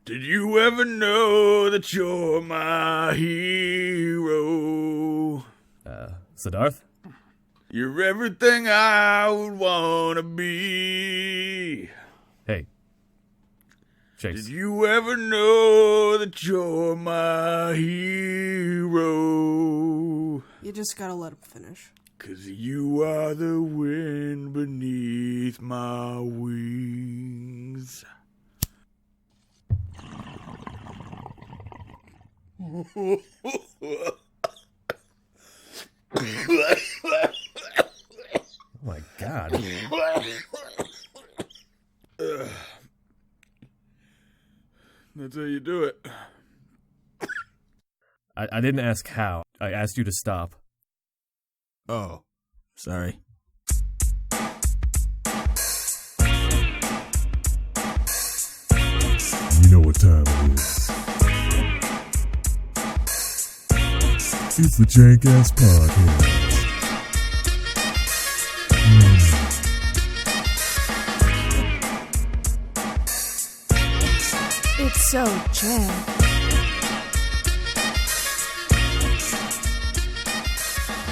Did you ever know that you're my hero? Suddarth? You're everything I would want to be. Hey. Chase. Did you ever know that you're my hero? You just gotta let him finish. 'Cause you are the wind beneath my wings. Oh my God. That's how you do it. I didn't ask how. I asked you to stop. Oh, sorry. You know what time it is. It's the Jank-Ass Podcast. It's so jank.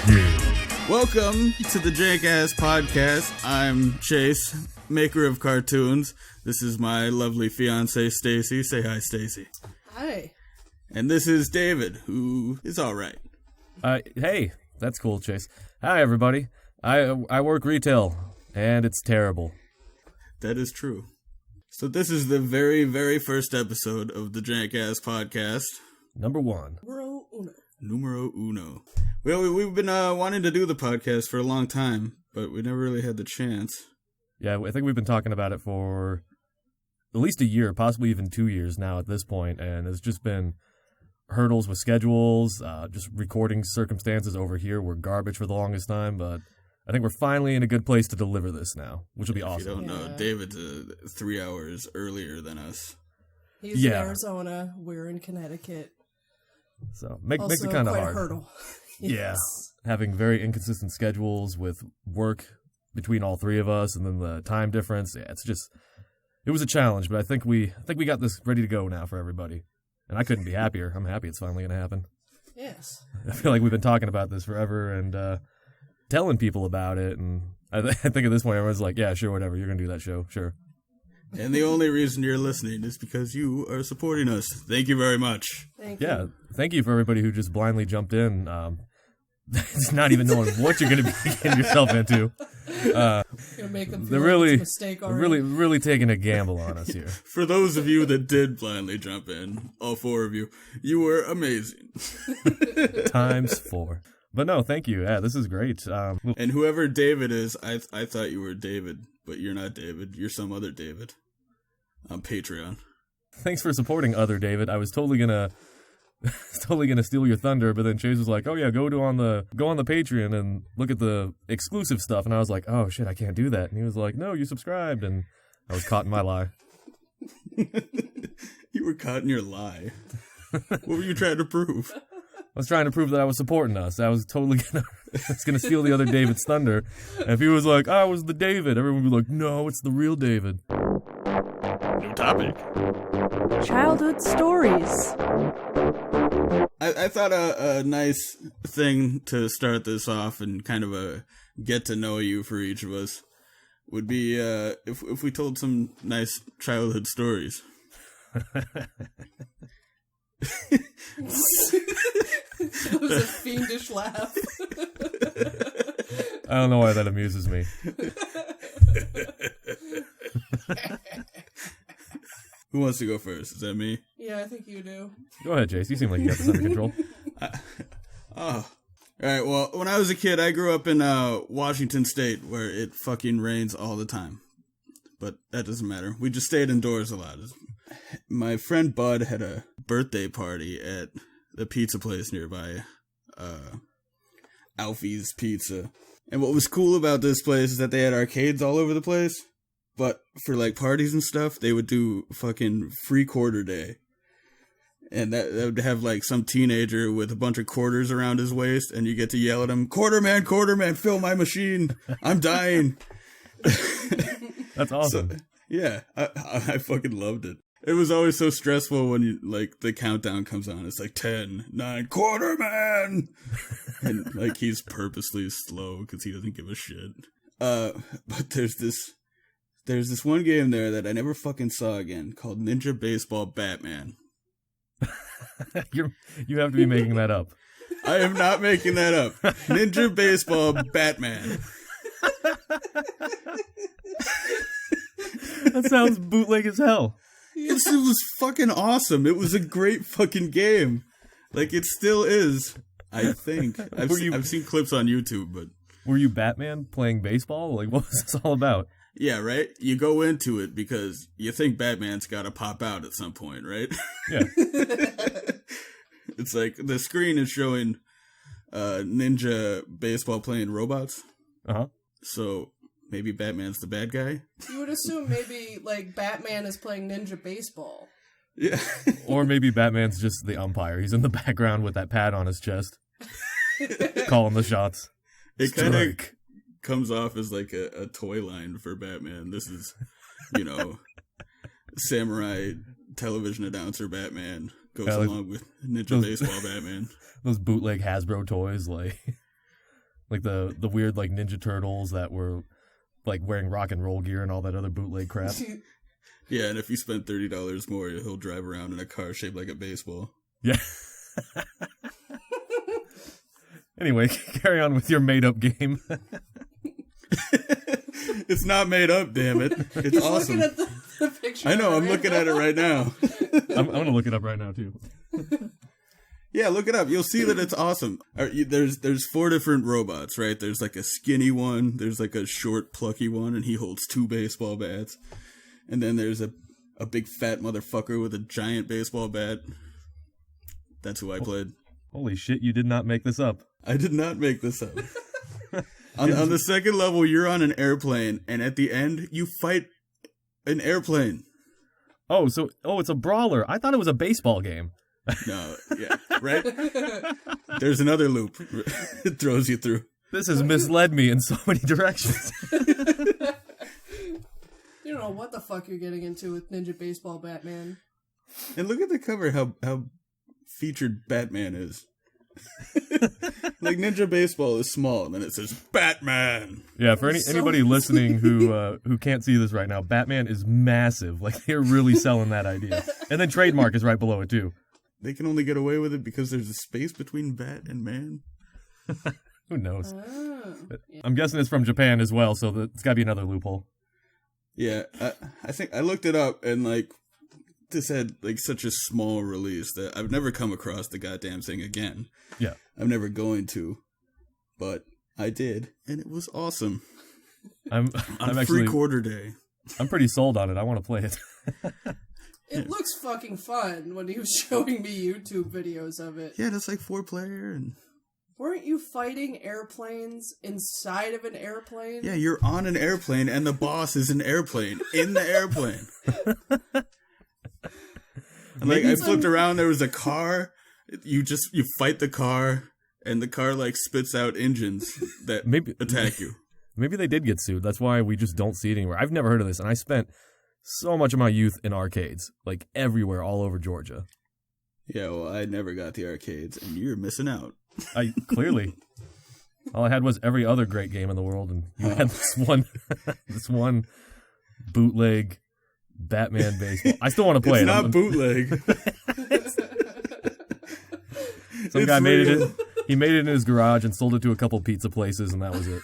Yeah. Welcome to the Jank-Ass Podcast. I'm Chase, maker of cartoons. This is my lovely fiancée, Stacey. Say hi, Stacey. Hi. And this is David, who is all right. Hey, that's cool, Chase. Hi, everybody. I work retail, and it's terrible. That is true. So this is the very, very first episode of the Jank-Ass Podcast. Number one. Numero uno. Well, we've been wanting to do the podcast for a long time, but we never really had the chance. Yeah, I think we've been talking about it for at least a year, possibly even 2 years now at this point, and it's just been hurdles with schedules, just recording circumstances over here were garbage for the longest time, but I think we're finally in a good place to deliver this now, which will be awesome. If you don't know, David's 3 hours earlier than us. He's in Arizona, we're in Connecticut. So makes it kind of hard. A hurdle. Yes. Yeah, having very inconsistent schedules with work between all three of us, and then the time difference. Yeah, it was a challenge, but I think we got this ready to go now for everybody. And I couldn't be happier. I'm happy it's finally going to happen. Yes. I feel like we've been talking about this forever and telling people about it. And I think at this point, everyone's like, yeah, sure, whatever. You're going to do that show. Sure. And the only reason you're listening is because you are supporting us. Thank you very much. Thank you. Yeah. Thank you for everybody who just blindly jumped in. It's not even knowing what you're going to be getting yourself into. Gonna make them feel they're really, like it's a mistake already. really taking a gamble on us here. For those of you that did blindly jump in, all four of you, you were amazing. Times 4. But no, thank you. Yeah, this is great. And whoever David is, I thought you were David, but you're not David. You're some other David on Patreon. Thanks for supporting other David. I was totally gonna steal your thunder, but then Chase was like, "Oh yeah, go on the Patreon and look at the exclusive stuff." And I was like, "Oh shit, I can't do that." And he was like, "No, you subscribed," and I was caught in my lie. You were caught in your lie. What were you trying to prove? I was trying to prove that I was supporting us. I was totally gonna steal the other David's thunder. And if he was like, "I was the David," everyone would be like, "No, it's the real David." New topic. Childhood stories. I thought a nice thing to start this off and kind of a get to know you for each of us would be if we told some nice childhood stories. That was a fiendish laugh. I don't know why that amuses me. Who wants to go first? Is that me? Yeah, I think you do. Go ahead, Chase. You seem like you got this under control. All right. Well, when I was a kid, I grew up in Washington State, where it fucking rains all the time. But that doesn't matter. We just stayed indoors a lot. My friend Bud had a birthday party at the pizza place nearby, Alfie's Pizza. And what was cool about this place is that they had arcades all over the place. But for like parties and stuff, they would do fucking free quarter day. And that would have like some teenager with a bunch of quarters around his waist, and you get to yell at him, quarter man, fill my machine. I'm dying. That's awesome. So, yeah, I fucking loved it. It was always so stressful when you, like, the countdown comes on. It's like 10, 9, quarterman! And, like, he's purposely slow because he doesn't give a shit. But there's this one game there that I never fucking saw again called Ninja Baseball Batman. You have to be making that up. I am not making that up. Ninja Baseball Batman. That sounds bootleg as hell. It was fucking awesome. It was a great fucking game. Like, it still is, I think. I've seen clips on YouTube, but... Were you Batman playing baseball? Like, what was this all about? Yeah, right? You go into it because you think Batman's gotta pop out at some point, right? Yeah. It's like, the screen is showing ninja baseball playing robots. Uh-huh. So... maybe Batman's the bad guy? You would assume maybe, like, Batman is playing ninja baseball. Yeah. Or maybe Batman's just the umpire. He's in the background with that pad on his chest. Calling the shots. It kind of comes off as, like, a toy line for Batman. This is, samurai television announcer Batman goes along with ninja baseball Batman. Those bootleg Hasbro toys, like the weird, like, Ninja Turtles that were... like wearing rock and roll gear and all that other bootleg crap. Yeah, and if you spend $30 more, he'll drive around in a car shaped like a baseball. Yeah. Anyway, carry on with your made-up game. It's not made up, damn it. It's He's awesome. looking at the picture. I know, I'm looking at it right now. I'm going to look it up right now, too. Yeah, look it up. You'll see that it's awesome. There's 4 different robots, right? There's like a skinny one, there's like a short, plucky one, and he holds 2 baseball bats. And then there's a big fat motherfucker with a giant baseball bat. That's who I played. Holy shit, you did not make this up. I did not make this up. on the second level, you're on an airplane, and at the end, you fight an airplane. Oh, it's a brawler. I thought it was a baseball game. No, yeah, right? There's another loop it throws you through. This has misled me in so many directions. You don't know what the fuck you're getting into with Ninja Baseball Batman. And look at the cover, how featured Batman is. Like, Ninja Baseball is small, and then it says Batman. Yeah, for anybody listening who can't see this right now, Batman is massive. Like, they're really selling that idea. And then trademark is right below it, too. They can only get away with it because there's a space between bat and man. Who knows? Oh. I'm guessing it's from Japan as well, so it's got to be another loophole. Yeah, I think I looked it up, and, like, this had, like, such a small release that I've never come across the goddamn thing again. Yeah. I'm never going to, but I did, and it was awesome. I'm actually quarter day. I'm pretty sold on it. I want to play it. It looks fucking fun when he was showing me YouTube videos of it. Yeah, that's like 4-player and... Weren't you fighting airplanes inside of an airplane? Yeah, you're on an airplane and the boss is an airplane in the airplane. And, like, I flipped around, there was a car. You fight the car, and the car, like, spits out engines that attack you. Maybe they did get sued. That's why we just don't see it anywhere. I've never heard of this, and I spent so much of my youth in arcades, like everywhere, all over Georgia. Yeah, well, I never got the arcades, and you're missing out. Clearly. All I had was every other great game in the world, and you had this one bootleg Batman baseball. I still want to play it's it. It's not bootleg. Some guy made it. He made it in his garage and sold it to a couple pizza places, and that was it.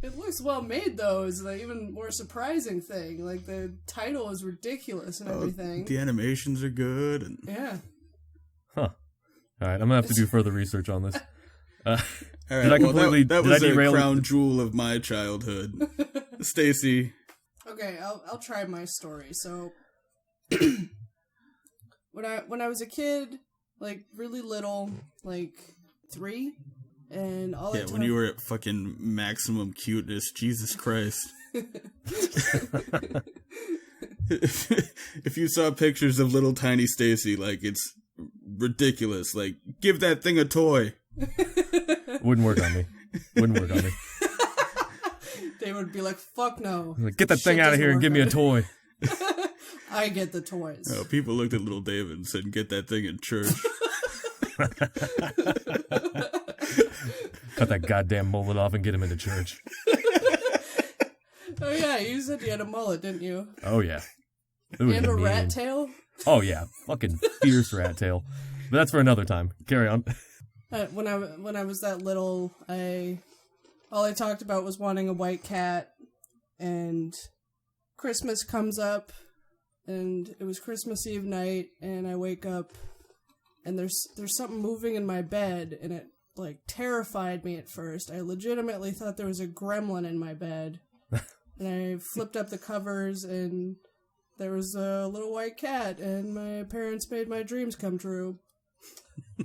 It looks well made, though, is the even more surprising thing. Like, the title is ridiculous and everything. The animations are good. And... Yeah. Huh. All right, I'm going to have to do further research on this. All right, that was a crown jewel of my childhood. Stacey. Okay, I'll try my story. So, when I was a kid, like, really little, like, 3... And all when you were at fucking maximum cuteness, Jesus Christ. If you saw pictures of little tiny Stacey, like, it's ridiculous. Like, give that thing a toy. Wouldn't work on me. They would be like, fuck no. Like, get that thing out of here and give me a toy. I get the toys. Oh, people looked at little David and said, "Get that thing in church." Cut that goddamn mullet off and get him into church. Oh yeah, you said you had a mullet, didn't you? Oh yeah. It was And a mean. rat tail? Oh yeah, fucking fierce rat tail. But that's for another time. Carry on. When I was that little, all I talked about was wanting a white cat, and Christmas comes up, and it was Christmas Eve night, and I wake up, and there's something moving in my bed, and it like terrified me at first. I legitimately thought there was a gremlin in my bed, and I flipped up the covers, and there was a little white cat, and my parents made my dreams come true.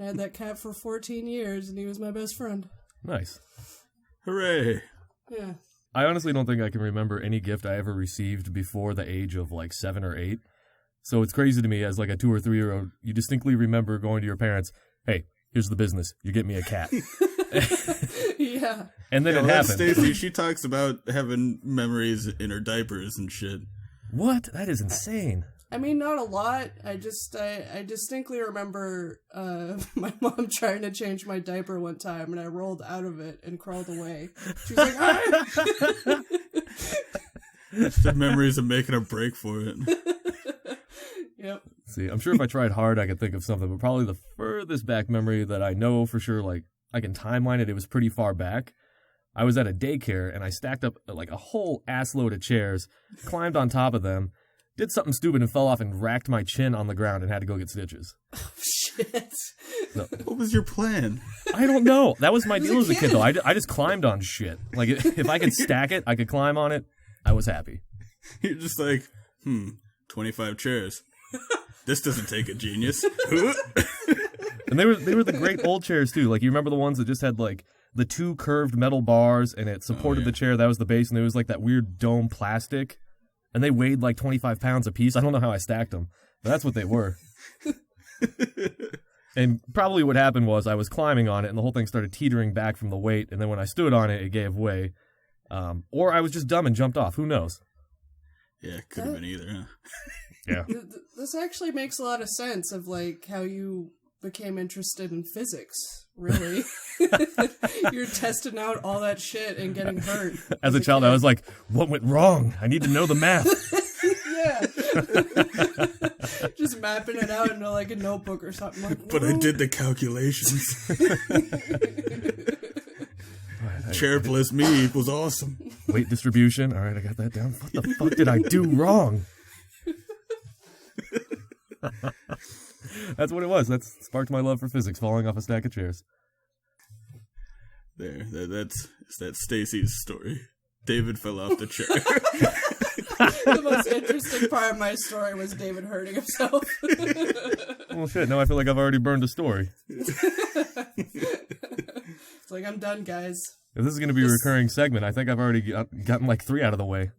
I had that cat for 14 years, and he was my best friend. Nice. Hooray! Yeah. I honestly don't think I can remember any gift I ever received before the age of like 7 or 8. So it's crazy to me as like a 2 or 3 year old, you distinctly remember going to your parents, "Hey, here's the business. You get me a cat." Yeah. And then it Well, happened. Stacey, she talks about having memories in her diapers and shit. What? That is insane. I mean, not a lot. I distinctly remember my mom trying to change my diaper one time, and I rolled out of it and crawled away. She was like, "Ah!" The memories of making a break for it. Yep. See, I'm sure if I tried hard, I could think of something, but probably the furthest back memory that I know for sure, like, I can timeline it, it was pretty far back. I was at a daycare, and I stacked up, like, a whole assload of chairs, climbed on top of them, did something stupid and fell off and racked my chin on the ground and had to go get stitches. Shit. So, What was your plan? I don't know. That was my deal as a kid, though. I just climbed on shit. Like, if I could stack it, I could climb on it, I was happy. You're just like, 25 chairs. This doesn't take a genius. And they were the great old chairs, too. Like, you remember the ones that just had, like, the 2 curved metal bars, and it supported the chair. That was the base, and there was, like, that weird dome plastic. And they weighed, like, 25 pounds a piece. I don't know how I stacked them, but that's what they were. And probably what happened was I was climbing on it, and the whole thing started teetering back from the weight, and then when I stood on it, it gave way. Or I was just dumb and jumped off. Who knows? Yeah, could have been either, huh? Yeah. This actually makes a lot of sense of, like, how you became interested in physics, really. You're testing out all that shit and getting hurt. As a child, I was like, what went wrong? I need to know the math. Yeah. Just mapping it out into, like, a notebook or something. Like, But I did the calculations. Chair plus me equals awesome. Weight distribution. All right, I got that down. What the fuck did I do wrong? That's what it was. That sparked my love for physics, falling off a stack of chairs. There, that's Stacey's story. David fell off the chair. The most interesting part of my story was David hurting himself. Well, shit, now I feel like I've already burned a story. It's like, I'm done, guys. If this is going to be a recurring segment, I think I've already gotten like 3 out of the way.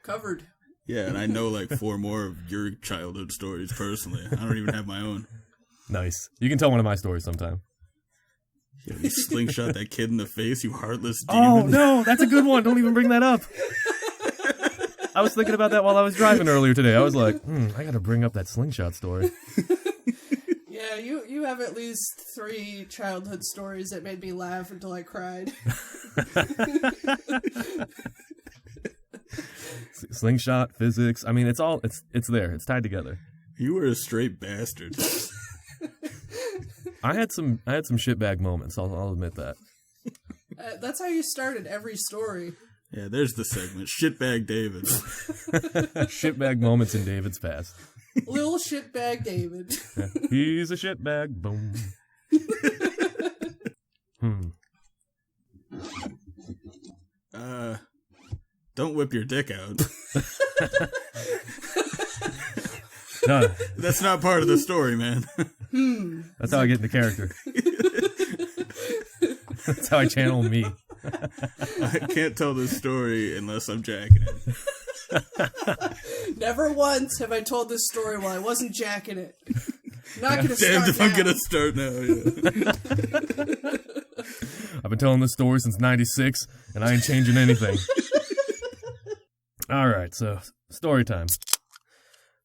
Covered. Yeah, and I know like 4 more of your childhood stories personally. I don't even have my own. Nice. You can tell one of my stories sometime. Yeah, you slingshot that kid in the face, you heartless demon. Oh, no, that's a good one. Don't even bring that up. I was thinking about that while I was driving earlier today. I was like, I got to bring up that slingshot story. Yeah, you have at least 3 childhood stories that made me laugh until I cried. Slingshot, physics. I mean, it's there. It's tied together. You were a straight bastard. I had some shitbag moments. I'll admit that. That's how you started every story. Yeah, there's the segment. Shitbag David. Shitbag moments in David's past. Little shitbag David. Yeah. He's a shitbag. Boom. Don't whip your dick out. No, That's not part of the story, man. that's how I get into character. That's how I channel me. I can't tell this story unless I'm jacking it. Never once have I told this story while I wasn't jacking it. Not gonna Damned start if now. I'm gonna start now. Yeah. I've been telling this story since 96, and I ain't changing anything. All right, so story time.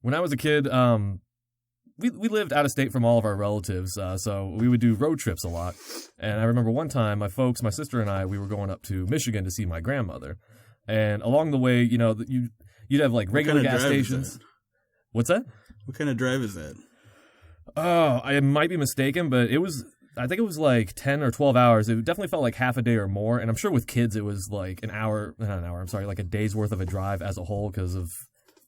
When I was a kid, we lived out of state from all of our relatives, so we would do road trips a lot. And I remember one time, my sister and I, we were going up to Michigan to see my grandmother. And along the way, you know, you'd have like regular gas stations. What's that? What kind of drive is that? Oh, I might be mistaken, but I think it was like 10 or 12 hours. It definitely felt like half a day or more. And I'm sure with kids, it was like like a day's worth of a drive as a whole because of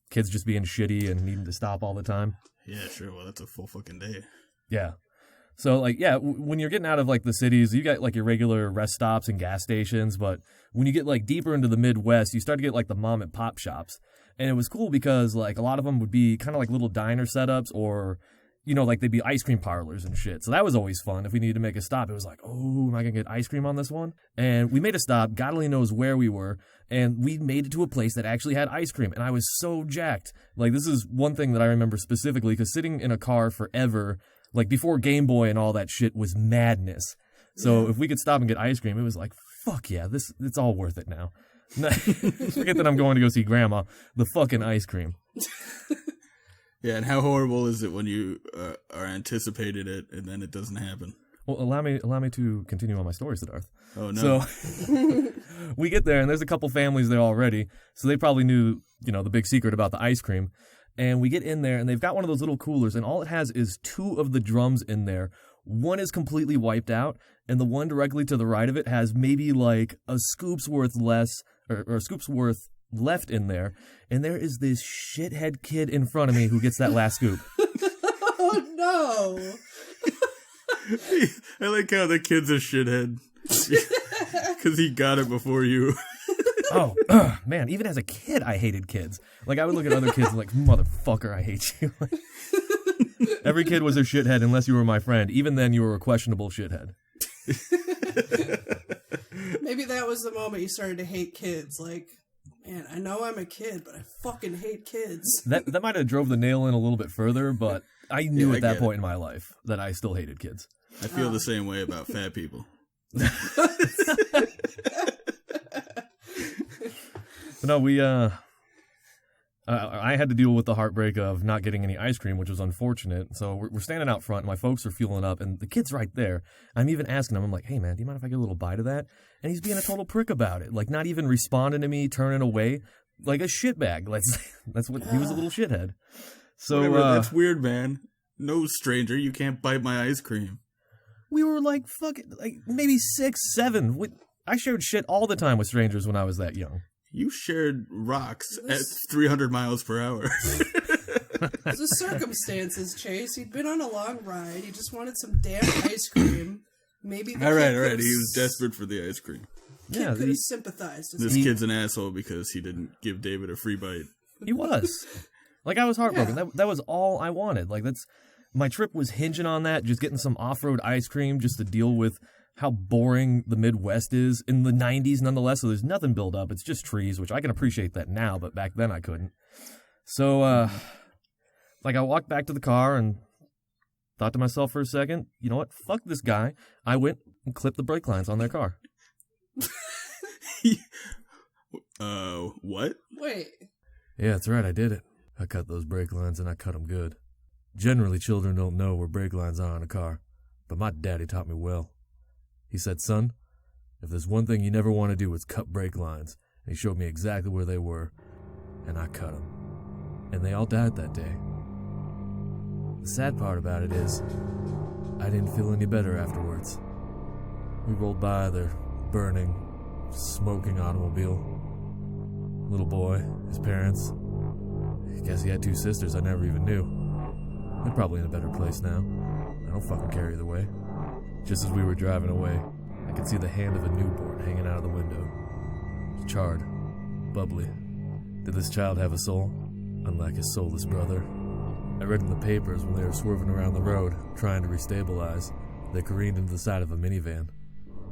kids just being shitty and needing to stop all the time. Yeah, sure. Well, that's a full fucking day. Yeah. So, like, yeah, when you're getting out of, like, the cities, you got, like, your regular rest stops and gas stations, but when you get, like, deeper into the Midwest, you start to get, like, the mom and pop shops. And it was cool because, like, a lot of them would be kind of like little diner setups or, you know, like, they'd be ice cream parlors and shit. So that was always fun. If we needed to make a stop, it was like, oh, am I going to get ice cream on this one? And we made a stop. God only knows where we were. And we made it to a place that actually had ice cream. And I was so jacked. Like, this is one thing that I remember specifically because sitting in a car forever, like, before Game Boy and all that shit was madness. So if we could stop and get ice cream, it was like, fuck yeah, it's all worth it now. Forget that I'm going to go see Grandma. The fucking ice cream. Yeah, and how horrible is it when you are anticipated it and then it doesn't happen? Well, allow me to continue on my story, Suddarth. Oh, no. So, we get there, and there's a couple families there already, so they probably knew, you know, the big secret about the ice cream. And we get in there, and they've got one of those little coolers, and all it has is 2 of the drums in there. One is completely wiped out, and the one directly to the right of it has maybe like a scoop's worth less, or a scoop's worth left in there. And there is this shithead kid in front of me who gets that last scoop. Oh, no. I like how the kid's a shithead. Because he got it before you. Oh, man, even as a kid, I hated kids. Like, I would look at other kids and like, motherfucker, I hate you. Every kid was a shithead unless you were my friend. Even then, you were a questionable shithead. Maybe that was the moment you started to hate kids. Like, man, I know I'm a kid, but I fucking hate kids. That might have drove the nail in a little bit further, but I knew at that point in my life that I still hated kids. I feel the same way about fat people. No, I had to deal with the heartbreak of not getting any ice cream, which was unfortunate. So we're standing out front, and my folks are fueling up, and the kid's right there. I'm even asking him, I'm like, hey, man, do you mind if I get a little bite of that? And he's being a total prick about it, like not even responding to me, turning away, like a shitbag. Like, that's what he was, a little shithead. So whatever, that's weird, man. No stranger, you can't bite my ice cream. We were like fucking, like maybe 6, 7. I shared shit all the time with strangers when I was that young. You shared rocks at 300 miles per hour. The circumstances, Chase. He'd been on a long ride. He just wanted some damn ice cream. Maybe the all right. He was desperate for the ice cream. Kid could have sympathized. This kid's an asshole because he didn't give David a free bite. He was. Like, I was heartbroken. Yeah. That was all I wanted. Like, my trip was hinging on that, just getting some off-road ice cream just to deal with how boring the Midwest is in the 90s nonetheless. So there's nothing built up. It's just trees, which I can appreciate that now, but back then I couldn't. So, I walked back to the car and thought to myself for a second, you know what? Fuck this guy. I went and clipped the brake lines on their car. What? Wait. Yeah, that's right. I did it. I cut those brake lines and I cut them good. Generally, children don't know where brake lines are on a car, but my daddy taught me well. He said, son, if there's one thing you never want to do, it's cut brake lines. And he showed me exactly where they were, and I cut them. And they all died that day. The sad part about it is, I didn't feel any better afterwards. We rolled by their burning, smoking automobile. Little boy, his parents. I guess he had 2 sisters I never even knew. They're probably in a better place now. I don't fucking care either way. Just as we were driving away, I could see the hand of a newborn hanging out of the window. Charred, bubbly. Did this child have a soul? Unlike his soulless brother. I read in the papers when they were swerving around the road, trying to restabilize, they careened into the side of a minivan.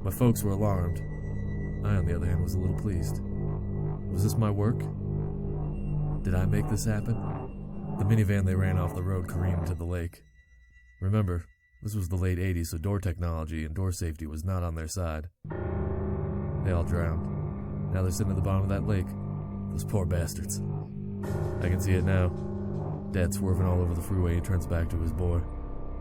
My folks were alarmed. I, on the other hand, was a little pleased. Was this my work? Did I make this happen? The minivan they ran off the road careened into the lake. Remember, this was the late 80s, so door technology and door safety was not on their side. They all drowned. Now they're sitting at the bottom of that lake. Those poor bastards. I can see it now. Dad swerving all over the freeway, he turns back to his boy.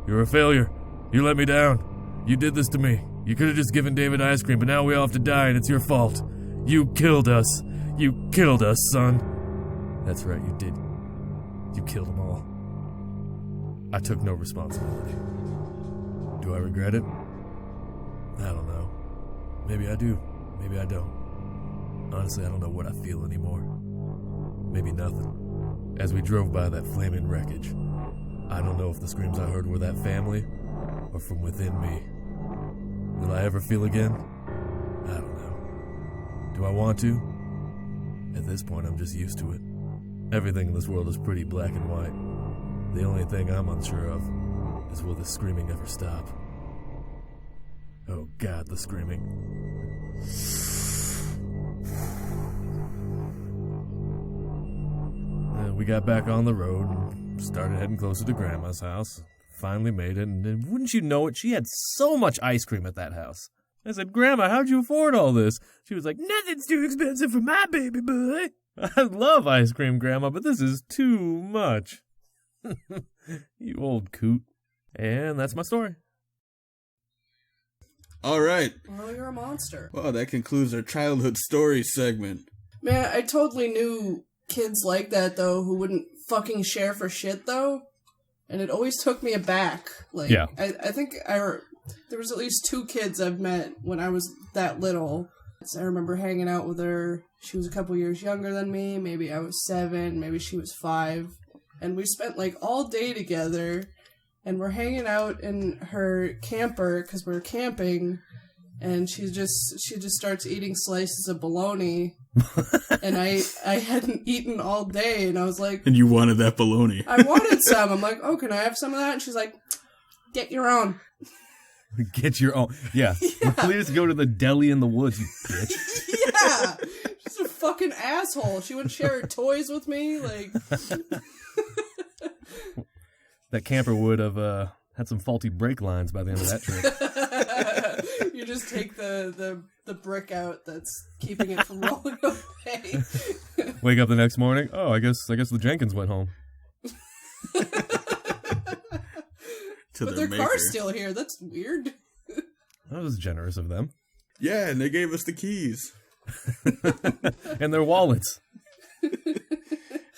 You're a failure. You let me down. You did this to me. You could have just given David ice cream, but now we all have to die, and it's your fault. You killed us. You killed us, son. That's right, you did. You killed them all. I took no responsibility. Do I regret it? I don't know. Maybe I do. Maybe I don't. Honestly, I don't know what I feel anymore. Maybe nothing. As we drove by that flaming wreckage, I don't know if the screams I heard were that family or from within me. Will I ever feel again? I don't know. Do I want to? At this point, I'm just used to it. Everything in this world is pretty black and white. The only thing I'm unsure of is will the screaming ever stop? Oh God, the screaming. We got back on the road and started heading closer to Grandma's house. Finally made it, and wouldn't you know it, she had so much ice cream at that house. I said, Grandma, how'd you afford all this? She was like, nothing's too expensive for my baby boy. I love ice cream, Grandma, but this is too much. You old coot. And that's my story. All right. Well, you're a monster. Well, that concludes our childhood stories segment. Man, I totally knew kids like that, though, who wouldn't fucking share for shit, though. And it always took me aback. Like, yeah. I think there was at least 2 kids I've met when I was that little. I remember hanging out with her. She was a couple years younger than me. Maybe I was 7. Maybe she was 5. And we spent, like, all day together. And we're hanging out in her camper because we're camping. And she just starts eating slices of bologna. And I hadn't eaten all day, and I was like... And you wanted that bologna. I wanted some. I'm like, oh, can I have some of that? And she's like, get your own. Get your own. Yeah. Please go to the deli in the woods, you bitch. Yeah. She's a fucking asshole. She wouldn't share her toys with me. Like... That camper would have had some faulty brake lines by the end of that trip. You just take the brick out that's keeping it from rolling away. Wake up the next morning. Oh, I guess the Jenkins went home. But their car's still here. That's weird. That was generous of them. Yeah, and they gave us the keys. And their wallets.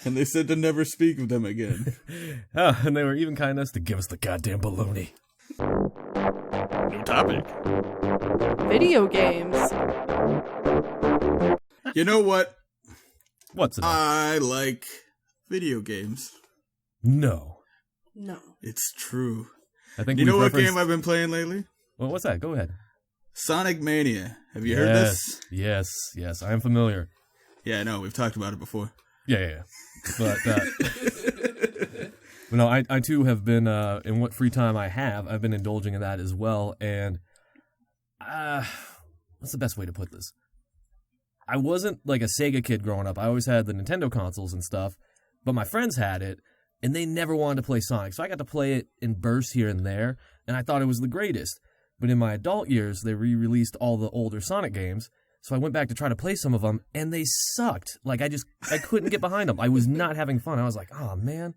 And they said to never speak of them again. Oh, and they were even kind enough to give us the goddamn baloney. New topic. Video games. You know what? What's it? I like video games. No. It's true. I think you know what game I've been playing lately? Well, what's that? Go ahead. Sonic Mania. Have you heard this? Yes. I am familiar. Yeah, I know. We've talked about it before. Yeah. But no, I too have been in what free time I have, I've been indulging in that as well. And what's the best way to put this? I wasn't like a Sega kid growing up. I always had the Nintendo consoles and stuff, but my friends had it, and they never wanted to play Sonic. So I got to play it in bursts here and there, and I thought it was the greatest. But in my adult years, they re-released all the older Sonic games. So I went back to try to play some of them, and they sucked. Like, I couldn't get behind them. I was not having fun. I was like, oh, man.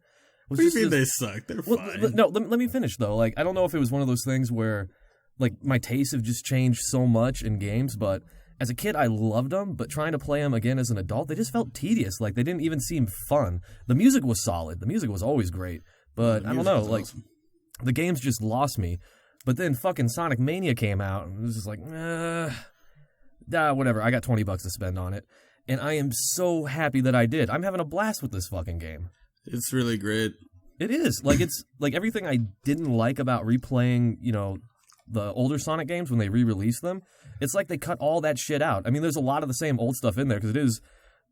What do you mean they suck? They're fine. No, let me finish, though. Like, I don't know if it was one of those things where, like, my tastes have just changed so much in games, but as a kid, I loved them, but trying to play them again as an adult, they just felt tedious. Like, they didn't even seem fun. The music was solid. The music was always great. But, I don't know, like, awesome. The games just lost me. But then fucking Sonic Mania came out, and it was just like, whatever, I got $20 to spend on it. And I am so happy that I did. I'm having a blast with this fucking game. It's really great. It is. Like, it's like everything I didn't like about replaying, you know, the older Sonic games when they re-released them. It's like they cut all that shit out. I mean, there's a lot of the same old stuff in there because it is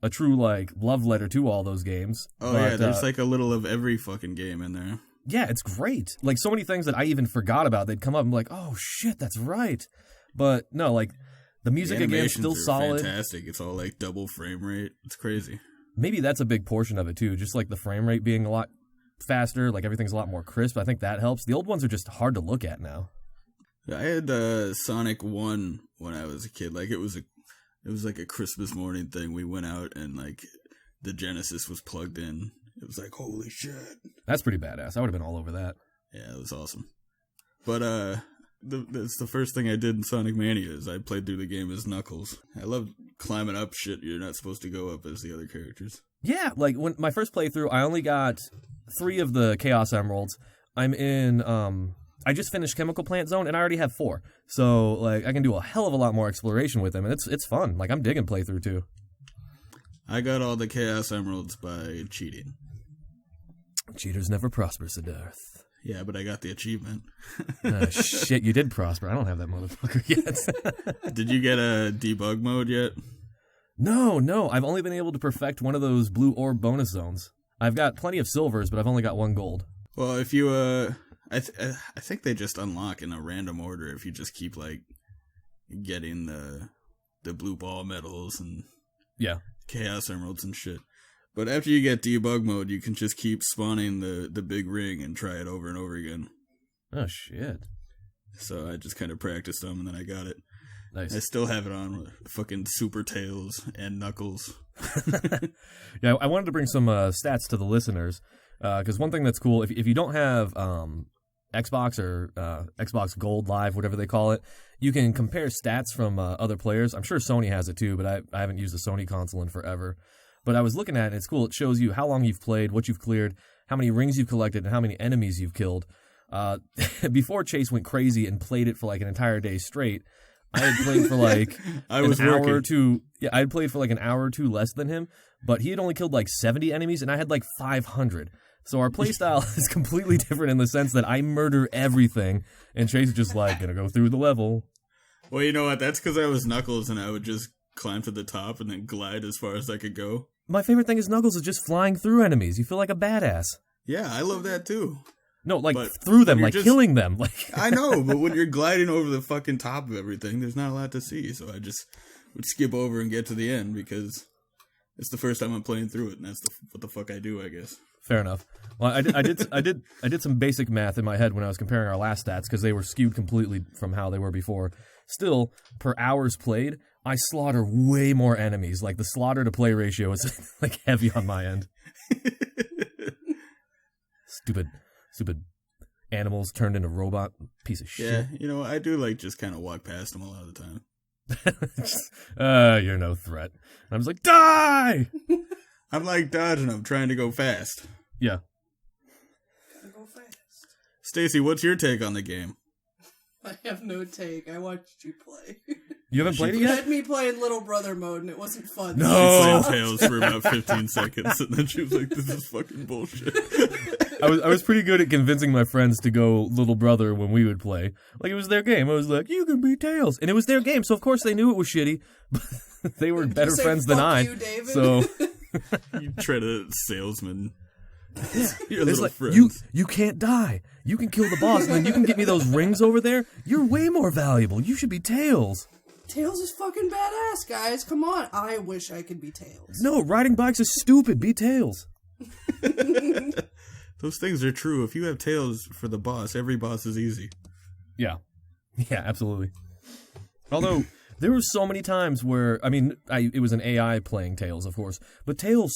a true, like, love letter to all those games. Oh, but, yeah, there's like a little of every fucking game in there. Yeah, it's great. Like, so many things that I even forgot about, they'd come up and be like, oh, shit, that's right. But, no, like, the music again is still solid. Fantastic. It's all like double frame rate. It's crazy. Maybe that's a big portion of it too. Just like the frame rate being a lot faster, like everything's a lot more crisp. I think that helps. The old ones are just hard to look at now. I had Sonic 1 when I was a kid. Like it was like a Christmas morning thing. We went out and like the Genesis was plugged in It was like, holy shit. That's pretty badass. I would have been all over that. Yeah, it was awesome. But that's the first thing I did in Sonic Mania is I played through the game as Knuckles. I love climbing up shit you're not supposed to go up as the other characters. Yeah, like when my first playthrough, I only got 3 of the Chaos Emeralds. I'm in, I just finished Chemical Plant Zone, and I already have 4. So, like, I can do a hell of a lot more exploration with them, and it's fun. Like, I'm digging playthrough, too. I got all the Chaos Emeralds by cheating. Cheaters never prosper, Suddarth. Yeah, but I got the achievement. Shit, you did prosper. I don't have that motherfucker yet. Did you get a debug mode yet? No. I've only been able to perfect one of those blue orb bonus zones. I've got plenty of silvers, but I've only got 1 gold. Well, if you, I think they just unlock in a random order if you just keep, like, getting the blue ball medals and Chaos Emeralds and shit. But after you get debug mode, you can just keep spawning the big ring and try it over and over again. Oh, shit. So I just kind of practiced them, and then I got it. Nice. I still have it on with fucking Super Tails and Knuckles. Yeah, I wanted to bring some stats to the listeners, because one thing that's cool, if you don't have Xbox or Xbox Gold Live, whatever they call it, you can compare stats from other players. I'm sure Sony has it too, but I haven't used a Sony console in forever. But I was looking at it, it's cool. It shows you how long you've played, what you've cleared, how many rings you've collected, and how many enemies you've killed. Before Chase went crazy and played it for like an entire day straight, I had played for like an hour or two. Yeah, I had played for like an hour or two less than him, but he had only killed like 70 enemies, and I had like 500. So our playstyle is completely different in the sense that I murder everything, and Chase is just like, gonna go through the level. Well, you know what? That's because I was Knuckles, and I would just climb to the top and then glide as far as I could go. My favorite thing is Knuckles is just flying through enemies. You feel like a badass. Yeah, I love that too. No, like through them, like killing them. Like I know, but when you're gliding over the fucking top of everything, there's not a lot to see. So I just would skip over and get to the end because it's the first time I'm playing through it, and that's what the fuck I do, I guess. Fair enough. Well, I did some basic math in my head when I was comparing our last stats because they were skewed completely from how they were before. Still, per hours played, I slaughter way more enemies. Like the slaughter to play ratio is like heavy on my end. Stupid animals turned into robot piece of shit. Yeah, you know, I do like just kind of walk past them a lot of the time. You're no threat. I'm just like, die! I'm like dodging them, trying to go fast. Yeah. Gotta go fast. Stacey, what's your take on the game? I have no take. I watched you play. You haven't played it You yet? had me play in Little Brother mode, and it wasn't fun. No! She played Tails for about 15 seconds, and then she was like, this is fucking bullshit. I was pretty good at convincing my friends to go Little Brother when we would play. Like, it was their game. I was like, you can be Tails. And it was their game, so of course they knew it was shitty. But they were better friends than I. You, David? So you try to salesman. Yeah. Your it's little like, friends. you can't die. You can kill the boss, and then you can get me those rings over there. You're way more valuable. You should be Tails. Tails is fucking badass, guys. Come on. I wish I could be Tails. No, riding bikes is stupid. Be Tails. Those things are true. If you have Tails for the boss, every boss is easy. Yeah. Yeah, absolutely. Although, there were so many times where, I mean, it was an AI playing Tails, of course, but Tails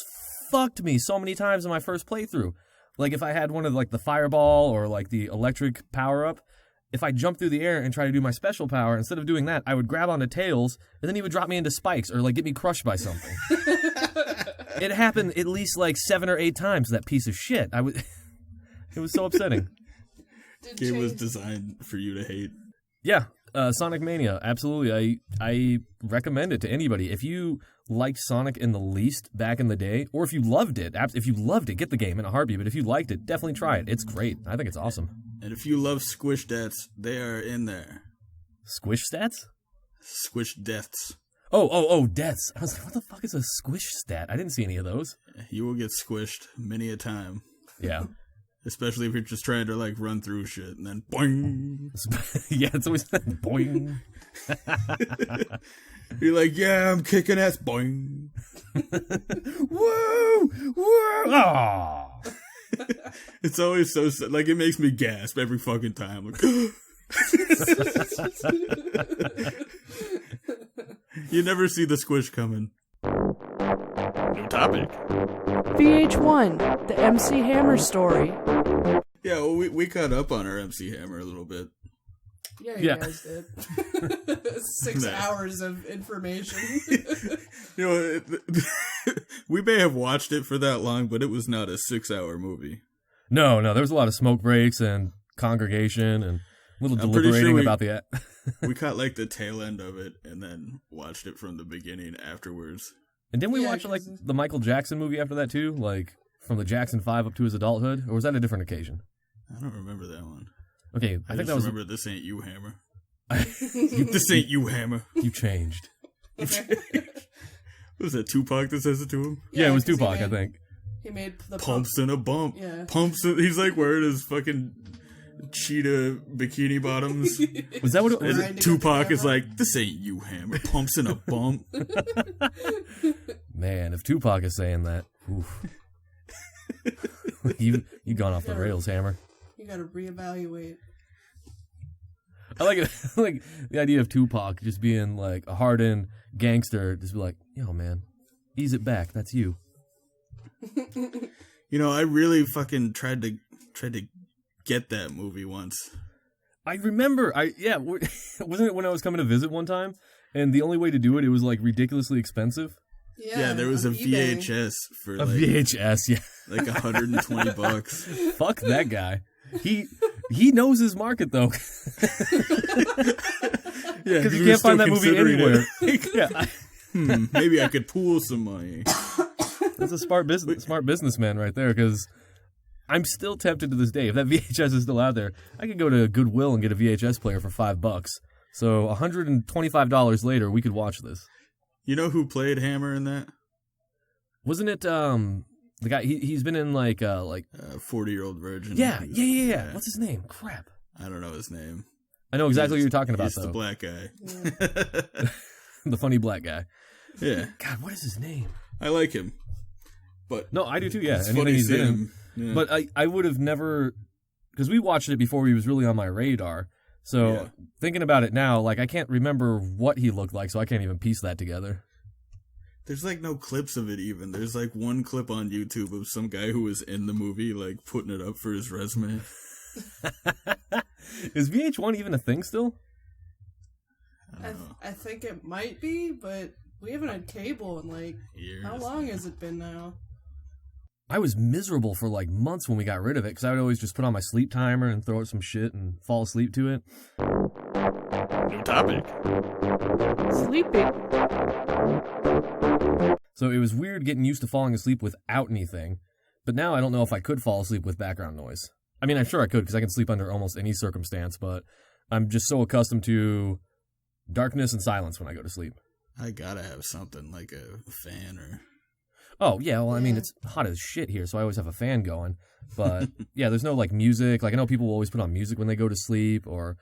fucked me so many times in my first playthrough. Like, if I had one of, like, the fireball or, like, the electric power-up, if I jumped through the air and tried to do my special power, instead of doing that, I would grab onto Tails, and then he would drop me into spikes or, like, get me crushed by something. It happened at least, like, 7 or 8 times, that piece of shit. It was so upsetting. It was designed for you to hate. Yeah, Sonic Mania, absolutely. I recommend it to anybody. If you liked Sonic in the least back in the day, or if you loved it, get the game in a heartbeat. But if you liked it, definitely try it. It's great. I think it's awesome. And if you love squish deaths, they are in there. Squish stats? Squish deaths. Oh, deaths. I was like, what the fuck is a squish stat? I didn't see any of those. You will get squished many a time. Yeah. Especially if you're just trying to, like, run through shit, and then boing. Yeah, it's always boing. You're like, yeah, I'm kicking ass, boing. Woo! Woo! Aww. It's always so, like, it makes me gasp every fucking time. Like, you never see the squish coming. New topic. VH1, the MC Hammer story. Yeah, well, we caught up on our MC Hammer a little bit. Yeah, you guys did. 6 hours of information. You know, we may have watched it for that long, but it was not a 6-hour movie. No, there was a lot of smoke breaks and congregation and little deliberating about the... We caught like the tail end of it and then watched it from the beginning afterwards. And didn't we watch like the Michael Jackson movie after that too? Like from the Jackson 5 up to his adulthood? Or was that a different occasion? I don't remember that one. Okay, I think that was... remember This Ain't You, Hammer. This ain't you, Hammer. You changed. Was that Tupac that says it to him? Yeah, it was Tupac, I think. He made the pumps in a bump. Yeah. He's like wearing his fucking cheetah bikini bottoms. Was that what it was? Tupac is like, this ain't you, Hammer. Pumps in a bump. Man, if Tupac is saying that, oof. you gone off the rails, Hammer. You gotta reevaluate. I like it. I like the idea of Tupac just being like a hardened gangster, just be like, yo, man, ease it back. That's you. You know, I really fucking tried to get that movie once. I remember. Wasn't it when I was coming to visit one time? And the only way to do it, it was like ridiculously expensive. Yeah, there was a eBay. VHS for A VHS, yeah, like $120. Fuck that guy. He knows his market though. Yeah, because you can't find that movie anywhere. Yeah. Maybe I could pool some money. That's a smart businessman right there. Because I'm still tempted to this day. If that VHS is still out there, I could go to Goodwill and get a VHS player for $5. So $125 later, we could watch this. You know who played Hammer in that? Wasn't it the guy? He's been in like 40-Year-Old Virgin. Yeah. What's his name? Crap. I don't know his name. I know exactly what you're talking about. He's though. The black guy. The funny black guy. Yeah. God, what is his name? I like him. But no, I do too. Yeah, it's funny he's seeing in. him. Yeah. But I would have never, because we watched it before he was really on my radar. So thinking about it now, like I can't remember what he looked like, so I can't even piece that together. There's like no clips of it even. There's like one clip on YouTube of some guy who was in the movie like putting it up for his resume. Is VH1 even a thing still? I don't know. I think it might be, but we haven't had cable in like Years. How long has it been now? I was miserable for like months when we got rid of it because I would always just put on my sleep timer and throw out some shit and fall asleep to it. New topic. Sleeping. So it was weird getting used to falling asleep without anything, but now I don't know if I could fall asleep with background noise. I mean, I'm sure I could because I can sleep under almost any circumstance, but I'm just so accustomed to darkness and silence when I go to sleep. I gotta have something like a fan or... Oh, yeah, well, I mean, it's hot as shit here, so I always have a fan going. But, yeah, there's no, like, music. Like, I know people will always put on music when they go to sleep, or...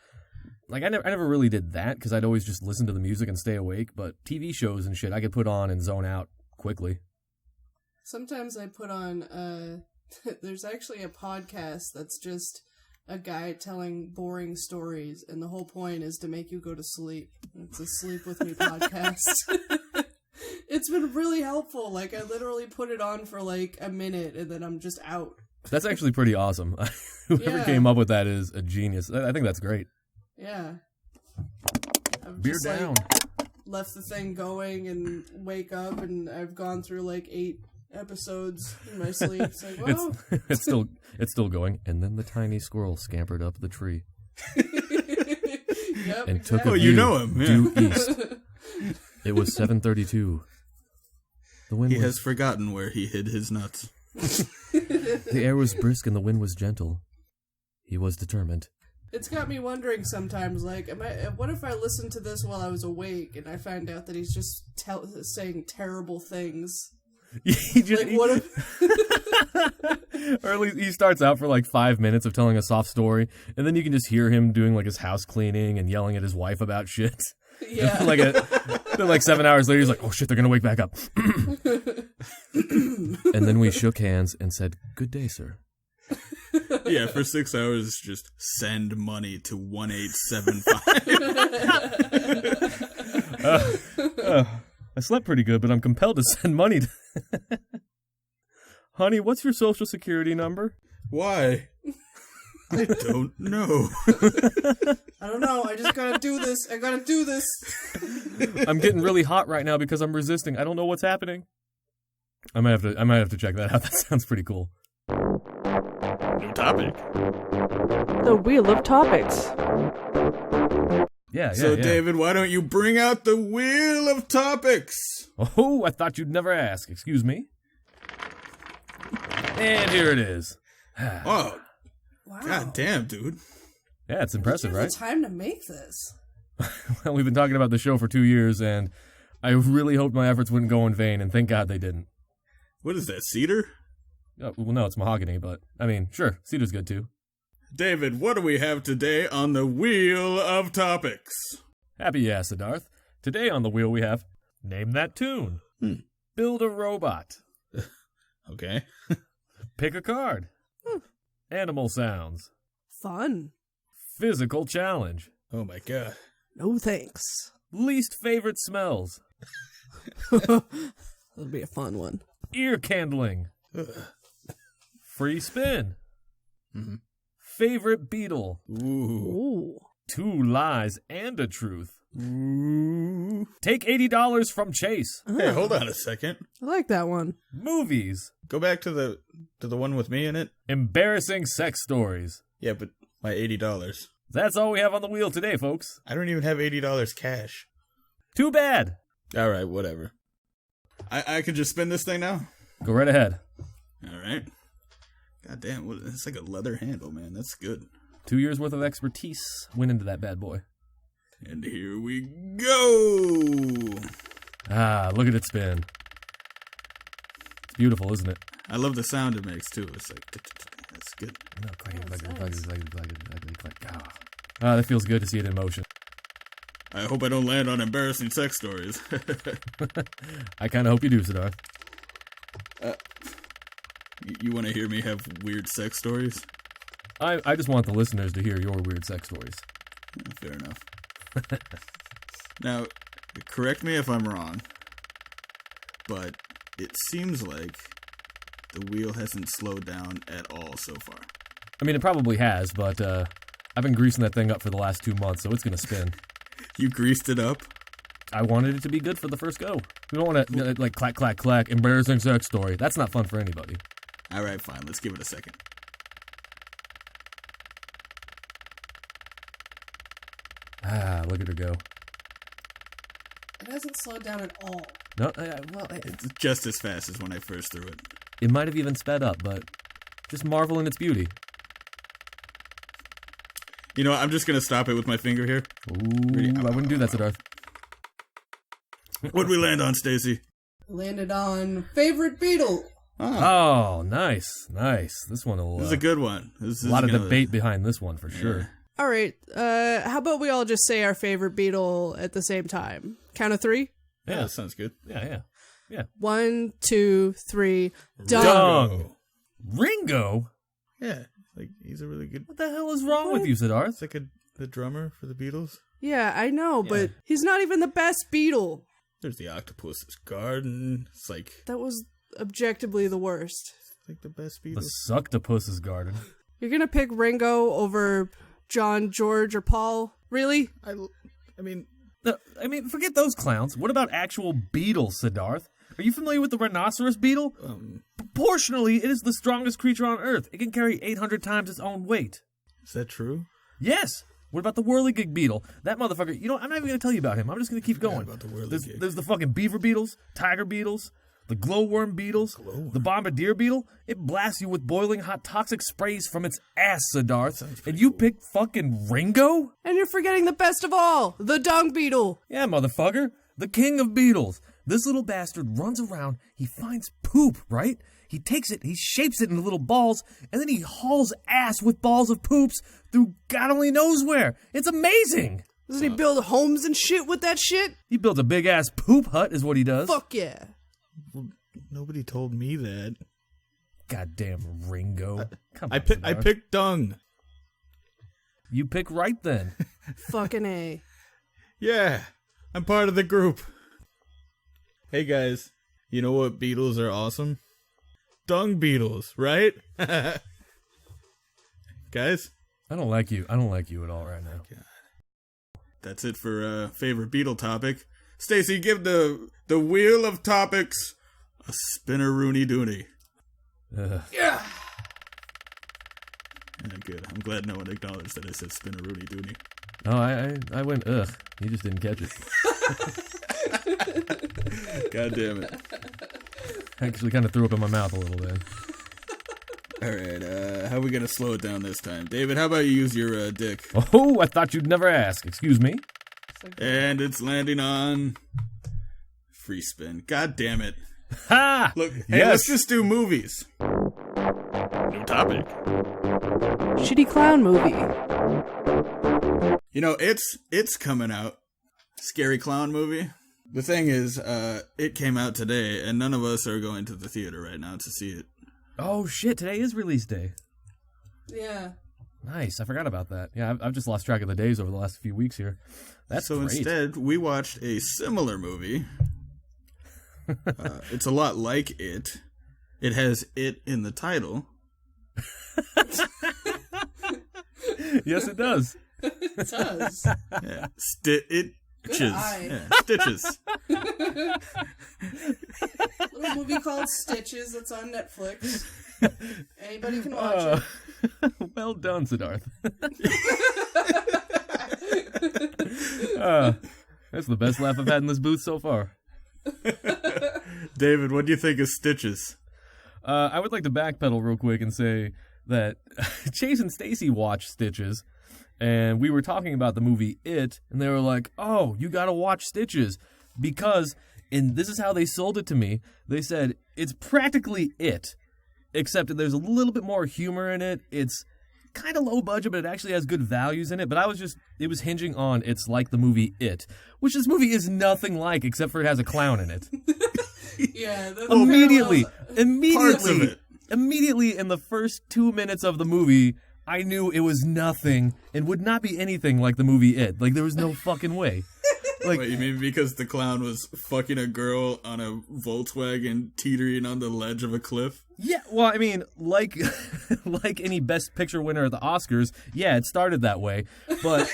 Like, I never really did that, because I'd always just listen to the music and stay awake. But TV shows and shit, I could put on and zone out quickly. Sometimes I put on, there's actually a podcast that's just a guy telling boring stories, and the whole point is to make you go to sleep. It's a Sleep With Me podcast. It's been really helpful. Like, I literally put it on for like a minute, and then I'm just out. That's actually pretty awesome. Whoever came up with that is a genius. I think that's great. Yeah. I've Beer just, down. like, left the thing going and wake up, and I've gone through like 8 episodes in my sleep. It's like, well, it's still going. And then the tiny squirrel scampered up the tree yep, and took a Oh, view you know him. Yeah. due east. It was 7:32. The wind He has forgotten where he hid his nuts. The air was brisk and the wind was gentle. He was determined. It's got me wondering sometimes, like, what if I listened to this while I was awake and I find out that he's just saying terrible things? What if... Or at least he starts out for like 5 minutes of telling a soft story, and then you can just hear him doing like his house cleaning and yelling at his wife about shit. Yeah. Then like 7 hours later, he's like, oh shit, they're gonna wake back up. And then we shook hands and said, good day, sir. Yeah, for 6 hours, just send money to 1875. I slept pretty good, but I'm compelled to send money to... Honey, what's your social security number? Why? I don't know. I don't know. I just gotta do this. I gotta do this. I'm getting really hot right now because I'm resisting. I don't know what's happening. I might have to check that out. That sounds pretty cool. New topic. The Wheel of Topics. Yeah. So, David, why don't you bring out the Wheel of Topics? Oh, I thought you'd never ask. Excuse me. And here it is. Oh, Wow. god damn, dude. Yeah, it's impressive, right? The time to make this. Well, we've been talking about the show for 2 years, and I really hoped my efforts wouldn't go in vain, and thank God they didn't. What is that, cedar? Oh, well, no, it's mahogany, but, I mean, sure, cedar's good too. David, what do we have today on the Wheel of Topics? Happy yeah, Suddarth. Today on the wheel we have Name That Tune. Build a robot. Okay. Pick a card. Animal sounds. Fun. Physical challenge. Oh my god. No thanks. Least favorite smells. That'll be a fun one. Ear candling. Free spin. Mm-hmm. Favorite beetle. Ooh. Ooh. 2 lies and a truth. Ooh. Take $80 from Chase. Hey, hold on a second. I like that one. Movies. Go back to the one with me in it. Embarrassing sex stories. Yeah, but my $80. That's all we have on the wheel today, folks. I don't even have $80 cash. Too bad. All right, whatever. I could just spin this thing now? Go right ahead. All right. God damn, it's like a leather handle, man. That's good. 2 years worth of expertise went into that bad boy. And here we go. Ah, look at it spin. It's beautiful, isn't it? I love the sound it makes, too. It's like, that's good. Ah, that feels good to see it in motion. I hope I don't land on embarrassing sex stories. I kind of hope you do, Suddarth. You want to hear me have weird sex stories? I just want the listeners to hear your weird sex stories. Fair enough. Now, correct me if I'm wrong, but it seems like the wheel hasn't slowed down at all so far. I mean, it probably has, but I've been greasing that thing up for the last 2 months, so it's going to spin. You greased it up? I wanted it to be good for the first go. We don't want to, like, clack, clack, clack, embarrassing sex story. That's not fun for anybody. All right, fine. Let's give it a second. Ah, look at her go. It hasn't slowed down at all. No, It's just as fast as when I first threw it. it might have even sped up, but just marvel in its beauty. You know what? I'm just going to stop it with my finger here. Ooh, I wouldn't do that, Suddarth. What'd we land on, Stacey? Landed on favorite beetle. Oh, nice. This one will... This is a good one. This a lot of gonna- debate behind this one, for sure. All right. How about we all just say our favorite beetle at the same time? Count of 3? Yeah, that sounds good. Yeah. 1, 2, 3. Dung. Ringo? Yeah, like he's a really good. What the hell is wrong with you, Suddarth? It's like the drummer for the Beatles. Yeah, I know, but he's not even the best beetle. There's the Octopus's Garden. It's like That was objectively the worst. the best The Beatles. Sucktopus's Garden. You're gonna pick Ringo over John, George, or Paul? Really? I mean, Forget those clowns. What about actual beetles, Suddarth? Are you familiar with the rhinoceros beetle? Proportionally, it is the strongest creature on Earth. It can carry 800 times its own weight. is that true? Yes. What about the whirligig beetle? That motherfucker, I'm not even going to tell you about him. I'm just going to keep going. About the whirligig. There's the fucking beaver beetles, tiger beetles, the glowworm beetles, the bombardier beetle. It blasts you with boiling hot toxic sprays from its ass, Suddarth. And you pick fucking Ringo? And you're forgetting the best of all, the dung beetle. Yeah, motherfucker. The king of beetles. This little bastard runs around, he finds poop, right? He takes it, he shapes it into little balls, and then he hauls ass with balls of poops through God only knows where. It's amazing! Doesn't he build homes and shit with that shit? He builds a big-ass poop hut is what he does. Fuck yeah. Well, nobody told me that. Goddamn Ringo. Come on, I Suddarth. picked dung. You pick right then. Fucking A. Yeah, I'm part of the group. Hey guys, you know what beetles are awesome? Dung beetles, right? Guys? I don't like you. I don't like you at all right now. God. That's it for favorite beetle topic. Stacey, give the wheel of topics a spinner-rooney dooney. Yeah. Good. I'm glad no one acknowledged that I said spinner-rooney dooney. No, I went, ugh. You just didn't catch it. God damn it. Actually kind of threw up in my mouth a little bit. All right, how are we going to slow it down this time? David, how about you use your dick? Oh, I thought you'd never ask. Excuse me? And it's landing on free spin. God damn it. Ha! Look, hey, Yes. let's just do movies. New topic. Shitty clown movie. You know, it's coming out. Scary clown movie. The thing is, it came out today, and none of us are going to the theater right now to see it. Oh, shit. Today is release day. Yeah. Nice. I forgot about that. Yeah, I've just lost track of the days over the last few weeks here. That's so great. instead, we watched a similar movie. It's a lot like it. It has "it" in the title. Yes, it does. It does. Yeah, Stitches. eye. Yeah, Stitches. Little movie called Stitches that's on Netflix. Anybody can watch it. Well done, Suddarth. That's the best laugh I've had in this booth so far. David, what do you think of Stitches? I would like to backpedal real quick and say that Chase and Stacey watched Stitches, and we were talking about the movie It, and they were like, oh, you gotta watch Stitches, because, and this is how they sold it to me, they said, it's practically It, except that there's a little bit more humor in it, it's kind of low budget, but it actually has good values in it, but it was hinging on it's like the movie It, which this movie is nothing like, except for it has a clown in it. Yeah. Immediately Parts of it. Immediately in the first 2 minutes of the movie, I knew it was nothing and would not be anything like the movie It. Like, there was no fucking way. Like, Wait, you mean because the clown was fucking a girl on a Volkswagen teetering on the ledge of a cliff? yeah, well, I mean, like like any Best Picture winner at the Oscars, yeah, it started that way, but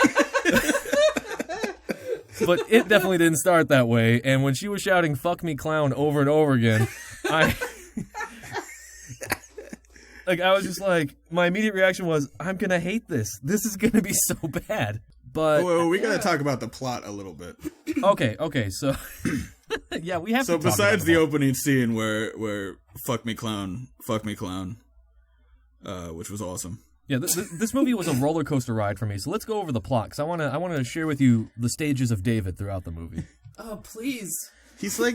but it definitely didn't start that way, and when she was shouting, fuck me clown, over and over again, I was just like, my immediate reaction was, I'm gonna hate this. This is gonna be so bad. But Oh, we gotta talk about the plot a little bit. okay, so yeah, we have So to talk besides about the it. opening scene where fuck me clown, which was awesome. Yeah, this movie was a roller coaster ride for me. So let's go over the plot, because I want to share with you the stages of David throughout the movie. Oh, please. He's a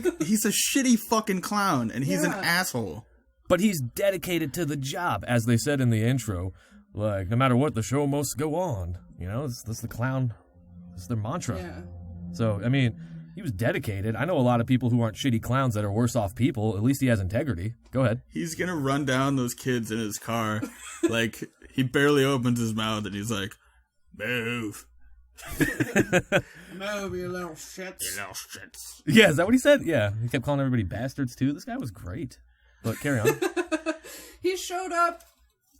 shitty fucking clown, and he's an Yeah. asshole. But he's dedicated to the job, as they said in the intro. Like, no matter what, the show must go on. You know, that's the clown. That's their mantra. Yeah. So, I mean, he was dedicated. I know a lot of people who aren't shitty clowns that are worse off people. At least he has integrity. Go ahead. He's gonna run down those kids in his car. Like, he barely opens his mouth, and he's like, move. Move, you little shits. You little shits. Yeah, is that what he said? Yeah. He kept calling everybody bastards, too. This guy was great. But carry on. He showed up.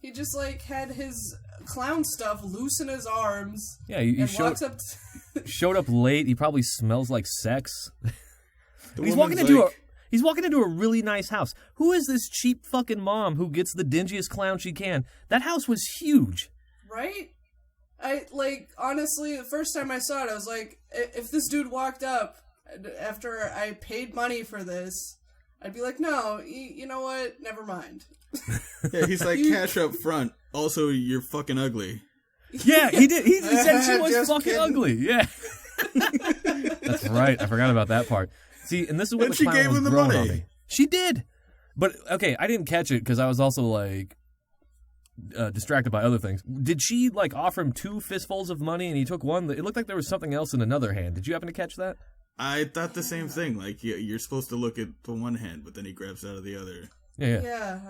He just, like, had his clown stuff loose in his arms. Yeah, he and walks up showed up late. He probably smells like sex. He's woman's walking into a really nice house. Who is this cheap fucking mom who gets the dingiest clown she can? That house was huge. Right? Honestly, the first time I saw it, I was like, if this dude walked up after I paid money for this, I'd be like, no, you know what? Never mind. Yeah, he's like, cash up front. Also, you're fucking ugly. Yeah, he did. He said she was Just fucking kidding. ugly. Yeah. That's right. I forgot about that part. See, and this is what And the she clown gave was him the growing money. on me. She did. But, okay, I didn't catch it because I was also, like, distracted by other things. Did she, like, offer him 2 fistfuls of money and he took one? It looked like there was something else in another hand. Did you happen to catch that? I thought the same thing. Like, you're supposed to look at the one hand, but then he grabs out of the other. Yeah. Yeah,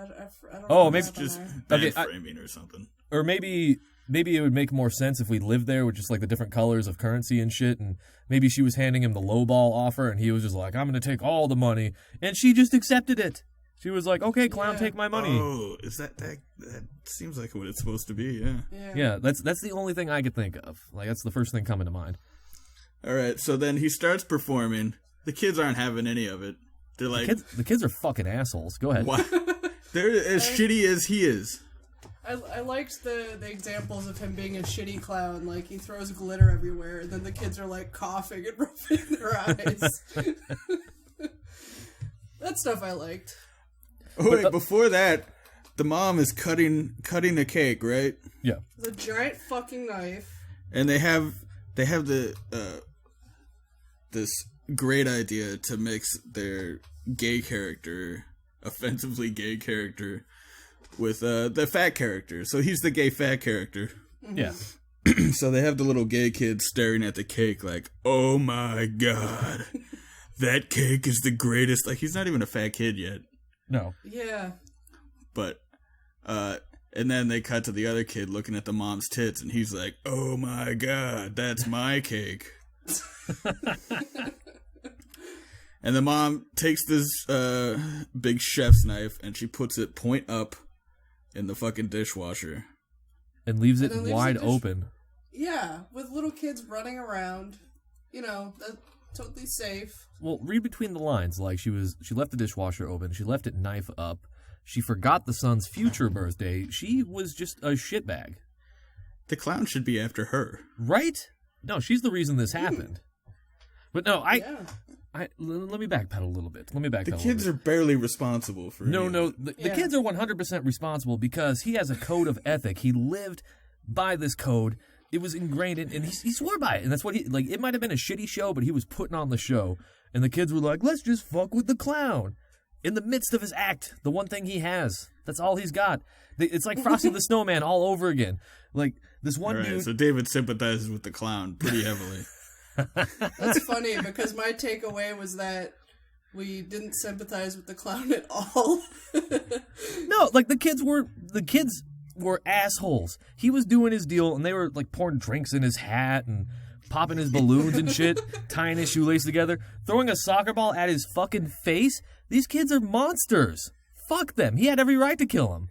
I don't Oh, know maybe what Just happened bad Okay, framing or something. Or maybe maybe it would make more sense if we lived there with just like the different colors of currency and shit, and maybe she was handing him the lowball offer and he was just like, I'm going to take all the money, and she just accepted it. She was like, okay, clown, take my money. Oh, is that seems like what it's supposed to be, yeah. Yeah, that's the only thing I could think of. Like, that's the first thing coming to mind. All right, so then he starts performing. The kids aren't having any of it. They're like... The kids are fucking assholes. Go ahead. What? They're as shitty as he is. I liked the examples of him being a shitty clown. Like, he throws glitter everywhere, and then the kids are, like, coughing and rubbing their eyes. That stuff I liked. Oh, wait, before that, the mom is cutting a cake, right? Yeah. The giant fucking knife. And they have the this great idea to mix their gay character, offensively gay character, with the fat character. So he's the gay fat character. Mm-hmm. Yeah. So they have the little gay kid staring at the cake like, oh my god, that cake is the greatest. Like, he's not even a fat kid yet. No. Yeah. But, and then they cut to the other kid looking at the mom's tits, and he's like, oh my god, that's my cake. And the mom takes this big chef's knife, and she puts it point up in the fucking dishwasher. And leaves it wide open. Yeah, with little kids running around. You know, that's totally safe. Well, read between the lines. Like, she left the dishwasher open. She left it knife up. She forgot the son's future birthday. She was just a shitbag. The clown should be after her. Right? No, she's the reason this happened. But no, Yeah. let me backpedal a little bit. The kids are barely responsible for No, anything. the kids are 100% responsible because he has a code of ethic. He lived by this code. It was ingrained in, and he swore by it. And that's what it might have been a shitty show, but he was putting on the show. And the kids were like, let's just fuck with the clown. In the midst of his act, the one thing he has. That's all he's got. It's like Frosty the Snowman all over again. Like, this one dude... So David sympathizes with the clown pretty heavily. That's funny, because my takeaway was that we didn't sympathize with the clown at all. No, like, the kids were assholes. He was doing his deal, and they were, like, pouring drinks in his hat and popping his balloons and shit, tying his shoelace together, throwing a soccer ball at his fucking face. These kids are monsters. Fuck them. He had every right to kill him.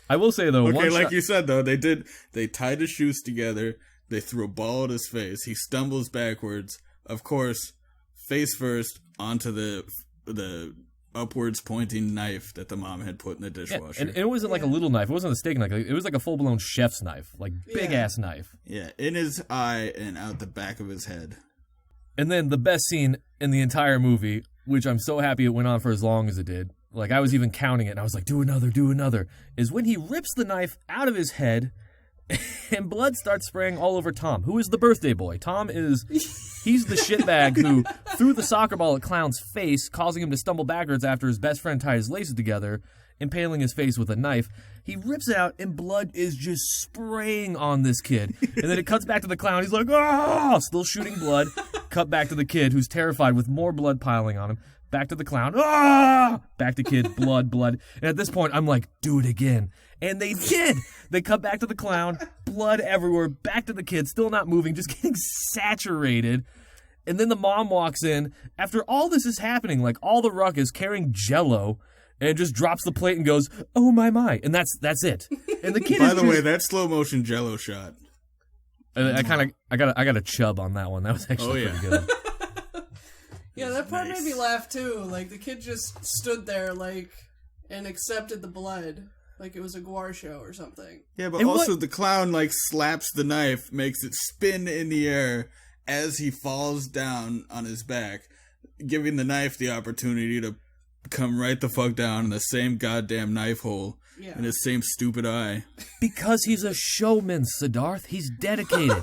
I will say, though, okay, like you said, though, they tied his shoes together, they threw a ball at his face, he stumbles backwards, of course, face first onto the upwards pointing knife that the mom had put in the dishwasher. Yeah, and it wasn't like a little knife. It wasn't a steak knife. It was like a full-blown chef's knife. Like, big-ass knife. Yeah, in his eye and out the back of his head. And then the best scene in the entire movie, which I'm so happy it went on for as long as it did, like I was even counting it, and I was like, do another, is when he rips the knife out of his head and blood starts spraying all over Tom, who is the birthday boy. He's the shitbag who threw the soccer ball at Clown's face, causing him to stumble backwards after his best friend tied his laces together, impaling his face with a knife. He rips it out, and blood is just spraying on this kid. And then it cuts back to the clown. He's like, ah, still shooting blood. Cut back to the kid, who's terrified with more blood piling on him. Back to the clown. Ah! Back to kid. Blood. And at this point, I'm like, do it again. And they did. They cut back to the clown. Blood everywhere. Back to the kid. Still not moving. Just getting saturated. And then the mom walks in. After all this is happening, like all the ruckus, carrying Jell-O, and just drops the plate and goes, oh my. And that's it. And the kid By the way, that slow motion Jell-O shot. I got a chub on that one. That was actually pretty good. Yeah, that part made me laugh too. Like, the kid just stood there, like, and accepted the blood. Like it was a Guar show or something. Yeah, but also the clown, like, slaps the knife, makes it spin in the air as he falls down on his back, giving the knife the opportunity to come right the fuck down in the same goddamn knife hole in his same stupid eye. Because he's a showman, Suddarth. He's dedicated.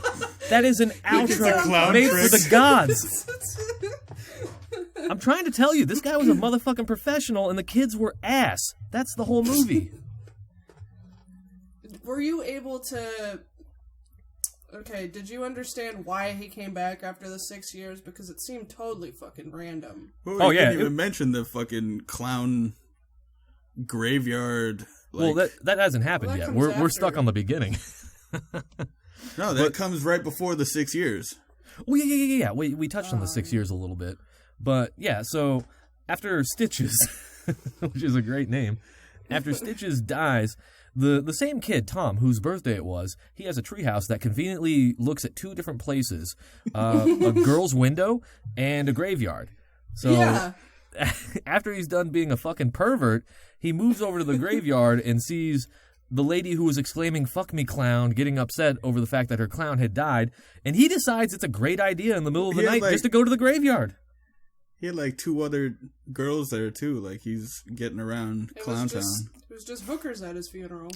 That is an outro made for the gods. I'm trying to tell you, this guy was a motherfucking professional, and the kids were ass. That's the whole movie. Were you able to... Okay, did you understand why he came back after the 6 years? Because it seemed totally fucking random. Well, didn't even mention the fucking clown graveyard Well, that hasn't happened Well, that yet. comes We're after. stuck on the beginning. No, that comes right before the 6 years. Well, yeah. We touched on the 6 years a little bit. But, yeah, so after Stitches, which is a great name, after Stitches dies, the same kid, Tom, whose birthday it was, he has a treehouse that conveniently looks at two different places, a girl's window and a graveyard. So Yeah. after he's done being a fucking pervert, he moves over to the graveyard and sees the lady who was exclaiming, "Fuck me, clown," getting upset over the fact that her clown had died, and he decides it's a great idea in the middle of the He had, night just to go to the graveyard. He had like two other girls there too. Like he's getting around Clown Town. It was just hookers at his funeral.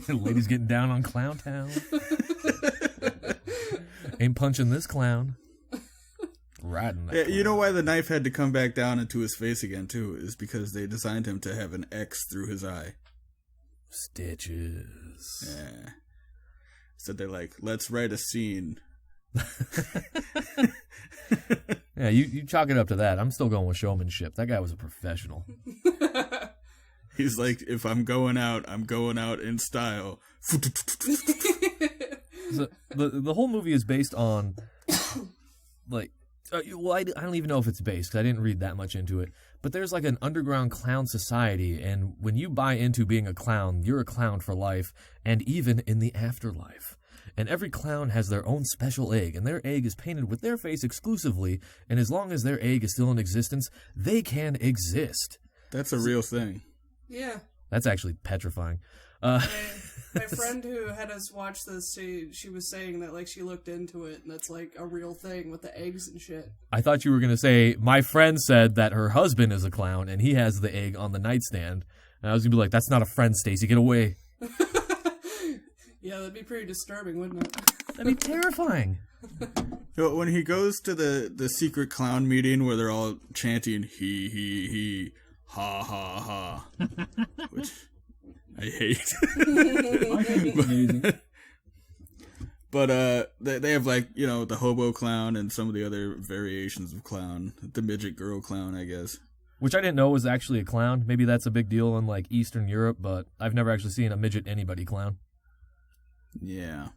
Ladies getting down on Clown Town. Ain't punching this clown. Riding that Yeah, clown. you know why the knife had to come back down into his face again too? Is because they designed him to have an X through his eye. Stitches. Yeah. So they're like, let's write a scene. Yeah, you chalk it up to that. I'm still going with showmanship. That guy was a professional. He's like, if I'm going out in style. So the whole movie is based on, like, well, I don't even know if it's based because I didn't read that much into it. But there's like an underground clown society, and when you buy into being a clown, you're a clown for life, and even in the afterlife. And every clown has their own special egg, and their egg is painted with their face exclusively, and as long as their egg is still in existence, they can exist. That's a real thing. Yeah. That's actually petrifying. My friend who had us watch this, she was saying that like she looked into it, and that's like a real thing with the eggs and shit. I thought you were going to say, my friend said that her husband is a clown, and he has the egg on the nightstand. And I was going to be like, that's not a friend, Stacey, get away. Yeah, that'd be pretty disturbing, wouldn't it? That'd be terrifying. So when he goes to the secret clown meeting where they're all chanting he, ha ha ha, which I hate. But they have like, you know, the hobo clown and some of the other variations of clown, the midget girl clown, I guess. Which I didn't know was actually a clown. Maybe that's a big deal in like Eastern Europe, but I've never actually seen a midget anybody clown. Yeah.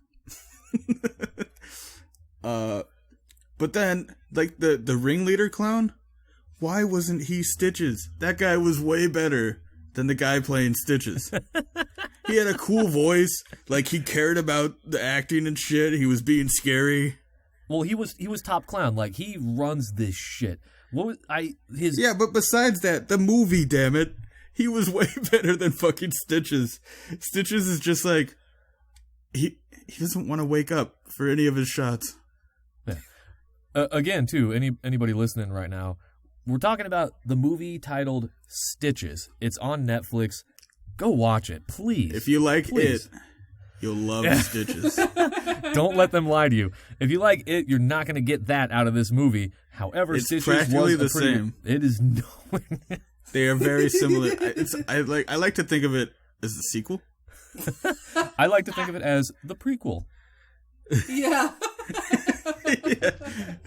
But then, like, the ringleader clown, why wasn't he Stitches? That guy was way better than the guy playing Stitches. He had a cool voice, like, he cared about the acting and shit, he was being scary. Well, he was top clown. Like, he runs this shit. Yeah, but besides that, the movie, damn it, he was way better than fucking Stitches. Stitches is just like, he doesn't want to wake up for any of his shots. Yeah. Again, too, anybody listening right now, we're talking about the movie titled Stitches. It's on Netflix. Go watch it, please. If you like Please. it, you'll love Stitches. Don't let them lie to you. If you like it, you're not going to get that out of this movie. However, It's Stitches practically was the same. It is no. They are very similar. I like to think of it as the sequel. I like to think of it as the prequel. Yeah. Yeah.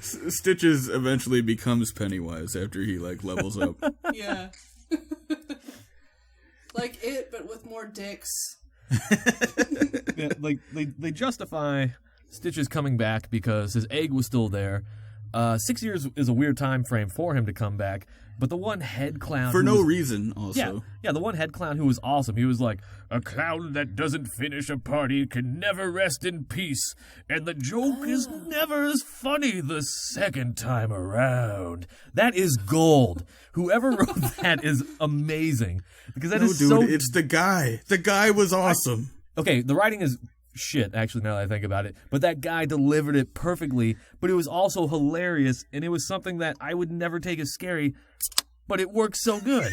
Stitches eventually becomes Pennywise after he like levels up. Yeah. Like it, but with more dicks. Yeah, like they justify Stitches coming back because his egg was still there. 6 years is a weird time frame for him to come back. But the one head clown For no reason, also. Yeah, the one head clown who was awesome. He was like, a clown that doesn't finish a party can never rest in peace, and the joke is never as funny the second time around. That is gold. Whoever wrote that is amazing. Because that is dude, so... it's the guy. The guy was awesome. Okay, the writing is shit, actually, now that I think about it. But that guy delivered it perfectly, but it was also hilarious, and it was something that I would never take as scary, but it works so good.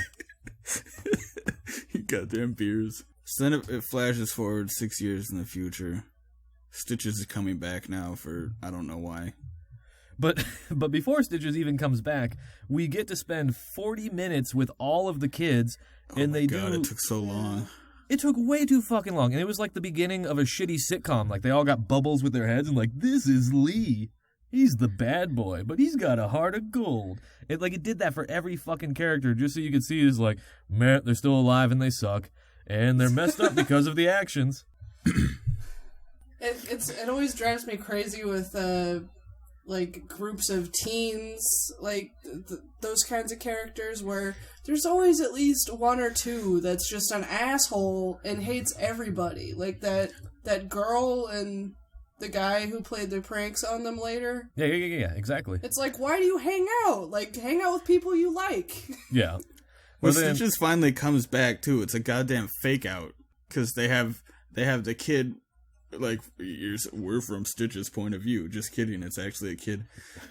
You goddamn beers. So then it flashes forward 6 years in the future. Stitches is coming back now for I don't know why. But before Stitches even comes back, we get to spend 40 minutes with all of the kids, and they God, do... it took so long. It took way too fucking long, and it was like the beginning of a shitty sitcom. Like, they all got bubbles with their heads, and like, this is Lee. He's the bad boy, but he's got a heart of gold. It did that for every fucking character, just so you could see it's like, man, they're still alive and they suck. and they're messed up because of the actions. It always drives me crazy with like groups of teens, like those kinds of characters where there's always at least one or two that's just an asshole and hates everybody, like that girl and the guy who played the pranks on them later. Yeah, exactly. It's like, why do you hang out? Like, hang out with people you like. Yeah. Well, Stitches finally comes back too. It's a goddamn fake out because they have the kid. Like, we're from Stitch's point of view. Just kidding. It's actually a kid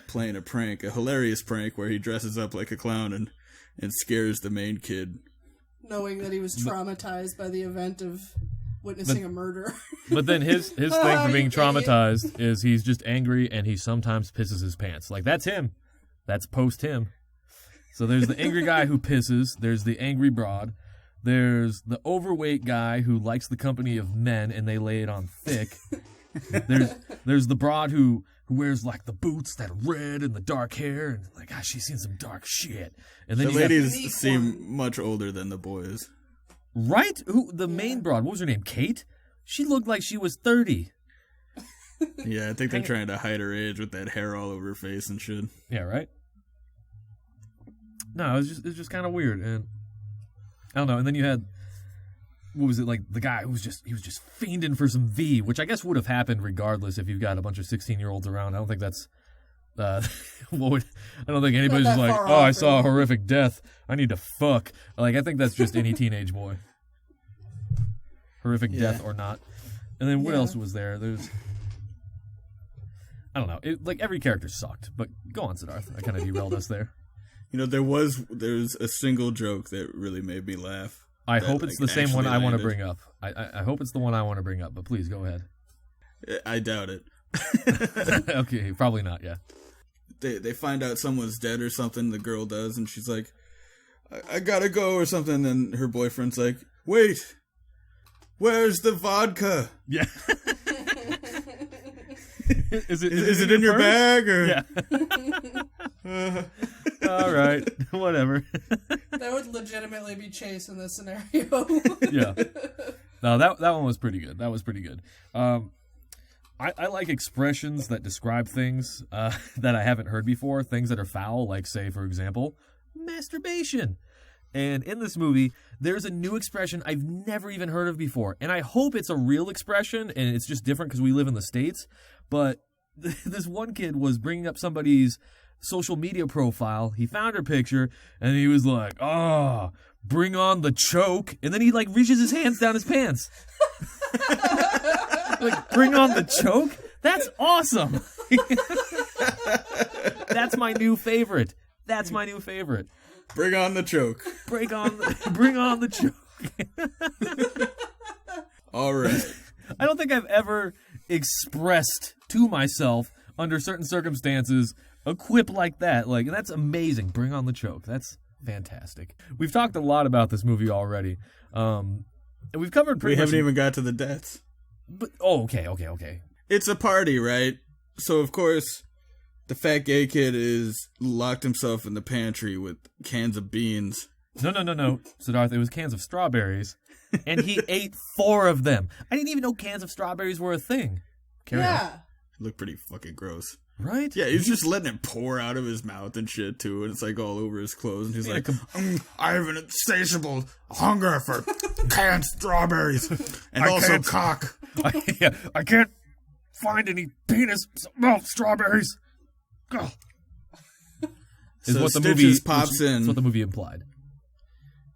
playing a prank, a hilarious prank where he dresses up like a clown and scares the main kid. Knowing that he was traumatized by the event of witnessing a murder. But then his thing for being traumatized is he's just angry and he sometimes pisses his pants. Like, that's him. That's post him. So there's the angry guy who pisses. There's the angry broad. There's the overweight guy who likes the company of men and they lay it on thick. There's the broad who wears like the boots that are red and the dark hair and like, gosh, she's seen some dark shit. And then the ladies seem much older than the boys. Right? The main broad, what was her name? Kate? She looked like she was 30. Yeah, I think they're trying to hide her age with that hair all over her face and shit. Yeah, right? No, it's just kind of weird, and I don't know. And then you had, what was it, like the guy who was just fiending for some V, which I guess would have happened regardless if you've got a bunch of 16-year-olds around. I don't think that's I don't think anybody's just like, oh, I saw a horrific death, I need to fuck. Like, I think that's just any teenage boy. Horrific death or not. And then what else was there? There's, I don't know. Like, every character sucked, but go on, Suddarth. I kind of derailed us there. You know, there's a single joke that really made me laugh. I hope it's the same one I want to bring up. I hope it's the one I want to bring up, but please go ahead. I doubt it. Okay, probably not, yeah. They find out someone's dead or something, the girl does, and she's like, I gotta go or something, and her boyfriend's like, wait, where's the vodka? Yeah. Is it in your bag? Or? Yeah. All right, whatever. That would legitimately be Chase in this scenario. Yeah. No, that one was pretty good. That was pretty good. I like expressions that describe things that I haven't heard before, things that are foul, like, say, for example, masturbation. And in this movie, there's a new expression I've never even heard of before. And I hope it's a real expression, and it's just different because we live in the States. But this one kid was bringing up somebody's social media profile. He found her picture, and he was like, oh, bring on the choke. And then he, like, reaches his hands down his pants. Like, bring on the choke? That's awesome. That's my new favorite. That's my new favorite. Bring on the choke. Bring on the choke. All right. I don't think I've ever expressed to myself under certain circumstances a quip like that. Like, that's amazing. Bring on the choke. That's fantastic. We've talked a lot about this movie already. And we've covered pretty much... We haven't even got to the deaths. But okay. It's a party, right? So, of course, the fat gay kid is locked himself in the pantry with cans of beans. No. Suddarth, it was cans of strawberries. And he ate 4 of them. I didn't even know cans of strawberries were a thing. Carry on. It looked pretty fucking gross. Right? Yeah, he's just letting it pour out of his mouth and shit, too. And it's like all over his clothes. And he's like, I have an insatiable hunger for canned strawberries. And also cock. I can't find any penis. No, strawberries. Go. So what the movie pops in. That's what the movie implied.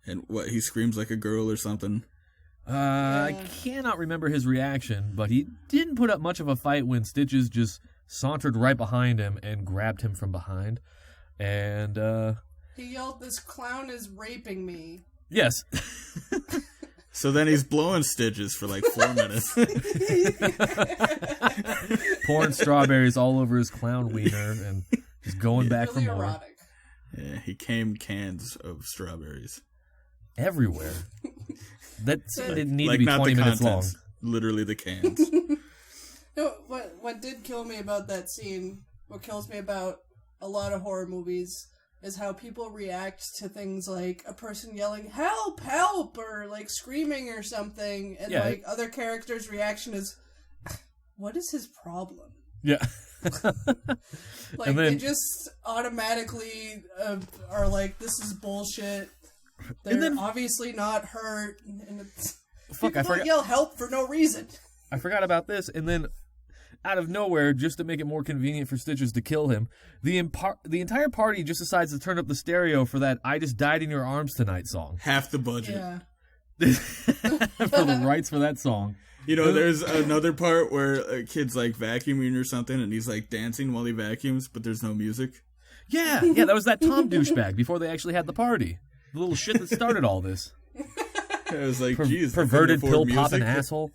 And what, he screams like a girl or something? I cannot remember his reaction, but he didn't put up much of a fight when Stitches just sauntered right behind him and grabbed him from behind. And, he yelled, "This clown is raping me." Yes. So then he's blowing Stitches for like 4 minutes. Pouring strawberries all over his clown wiener and just going back really for more. erotic. Yeah, he came cans of strawberries. Everywhere. That didn't need like to be not 20 the minutes contents, long. Literally the cans. No, what did kill me about that scene, what kills me about a lot of horror movies, is how people react to things like a person yelling, help, help, or like screaming or something, and like other characters' reaction is, what is his problem? Yeah. Like, they just automatically are like, this is bullshit. They're obviously not hurt. And it's, people don't yell help for no reason. I forgot about this, and then out of nowhere, just to make it more convenient for Stitches to kill him, the entire party just decides to turn up the stereo for that I Just Died in Your Arms Tonight song. Half the budget. Yeah. For the rights for that song. You know, there's another part where a kid's like vacuuming or something, and he's like dancing while he vacuums, but there's no music. Yeah, that was that Tom douchebag before they actually had the party. The little shit that started all this. I was like, geez. Perverted pill-popping asshole.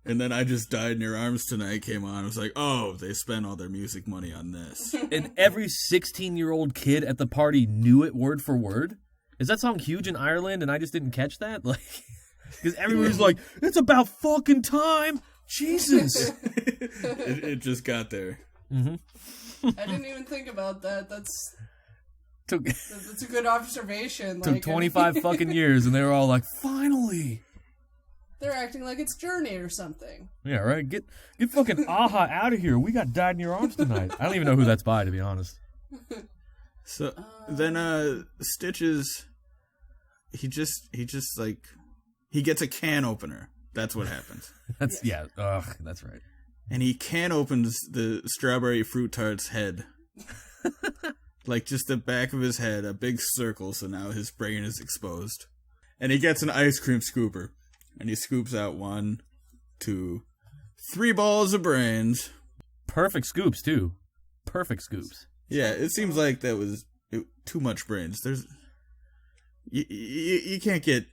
And then I Just Died in Your Arms Tonight came on. I was like, oh, they spent all their music money on this. And every 16-year-old kid at the party knew it word for word. Is that song huge in Ireland and I just didn't catch that? Like, because everybody's like, it's about fucking time. Jesus. it just got there. Mm-hmm. I didn't even think about that. That's a good observation. Took 25 fucking years, and they were all like, finally. They're acting like it's Journey or something. Yeah, right? Get fucking Aha out of here. We got Died in Your Arms Tonight. I don't even know who that's by, to be honest. So, then, Stitches, he just like, he gets a can opener. That's what happens. That's right. And he can opens the strawberry fruit tart's head. Like, just the back of his head, a big circle, so now his brain is exposed. And he gets an ice cream scooper. And he scoops out 1, 2, 3 balls of brains. Perfect scoops, too. Perfect scoops. Yeah, it seems like that was too much brains. There's... You can't get...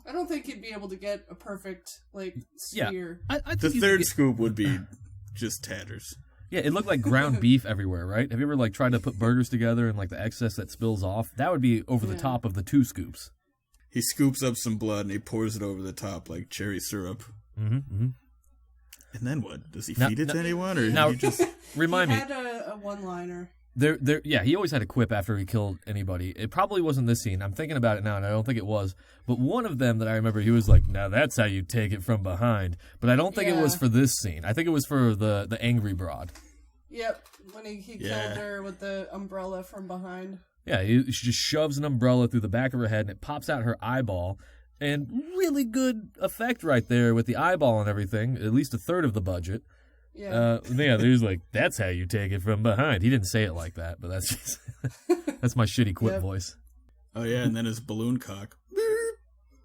I don't think you'd be able to get a perfect, like, sphere. Yeah, I think the third scoop would be just tatters. Yeah, it looked like ground beef everywhere, right? Have you ever, like, tried to put burgers together and, like, the excess that spills off? That would be over the top of the 2 scoops. He scoops up some blood and he pours it over the top like cherry syrup. Mm-hmm, mm-hmm. And then what? Does he feed it to anyone, or now, he just remind me? He had a one-liner. He always had a quip after he killed anybody. It probably wasn't this scene. I'm thinking about it now, and I don't think it was. But one of them that I remember, he was like, "Now that's how you take it from behind." But I don't think it was for this scene. I think it was for the angry broad. Yep, when he killed her with the umbrella from behind. Yeah, she just shoves an umbrella through the back of her head, and it pops out her eyeball. And really good effect right there with the eyeball and everything, at least a third of the budget. Yeah. There's like, that's how you take it from behind. He didn't say it like that, but that's just, that's my shitty quip voice. Oh, yeah, and then his balloon cock.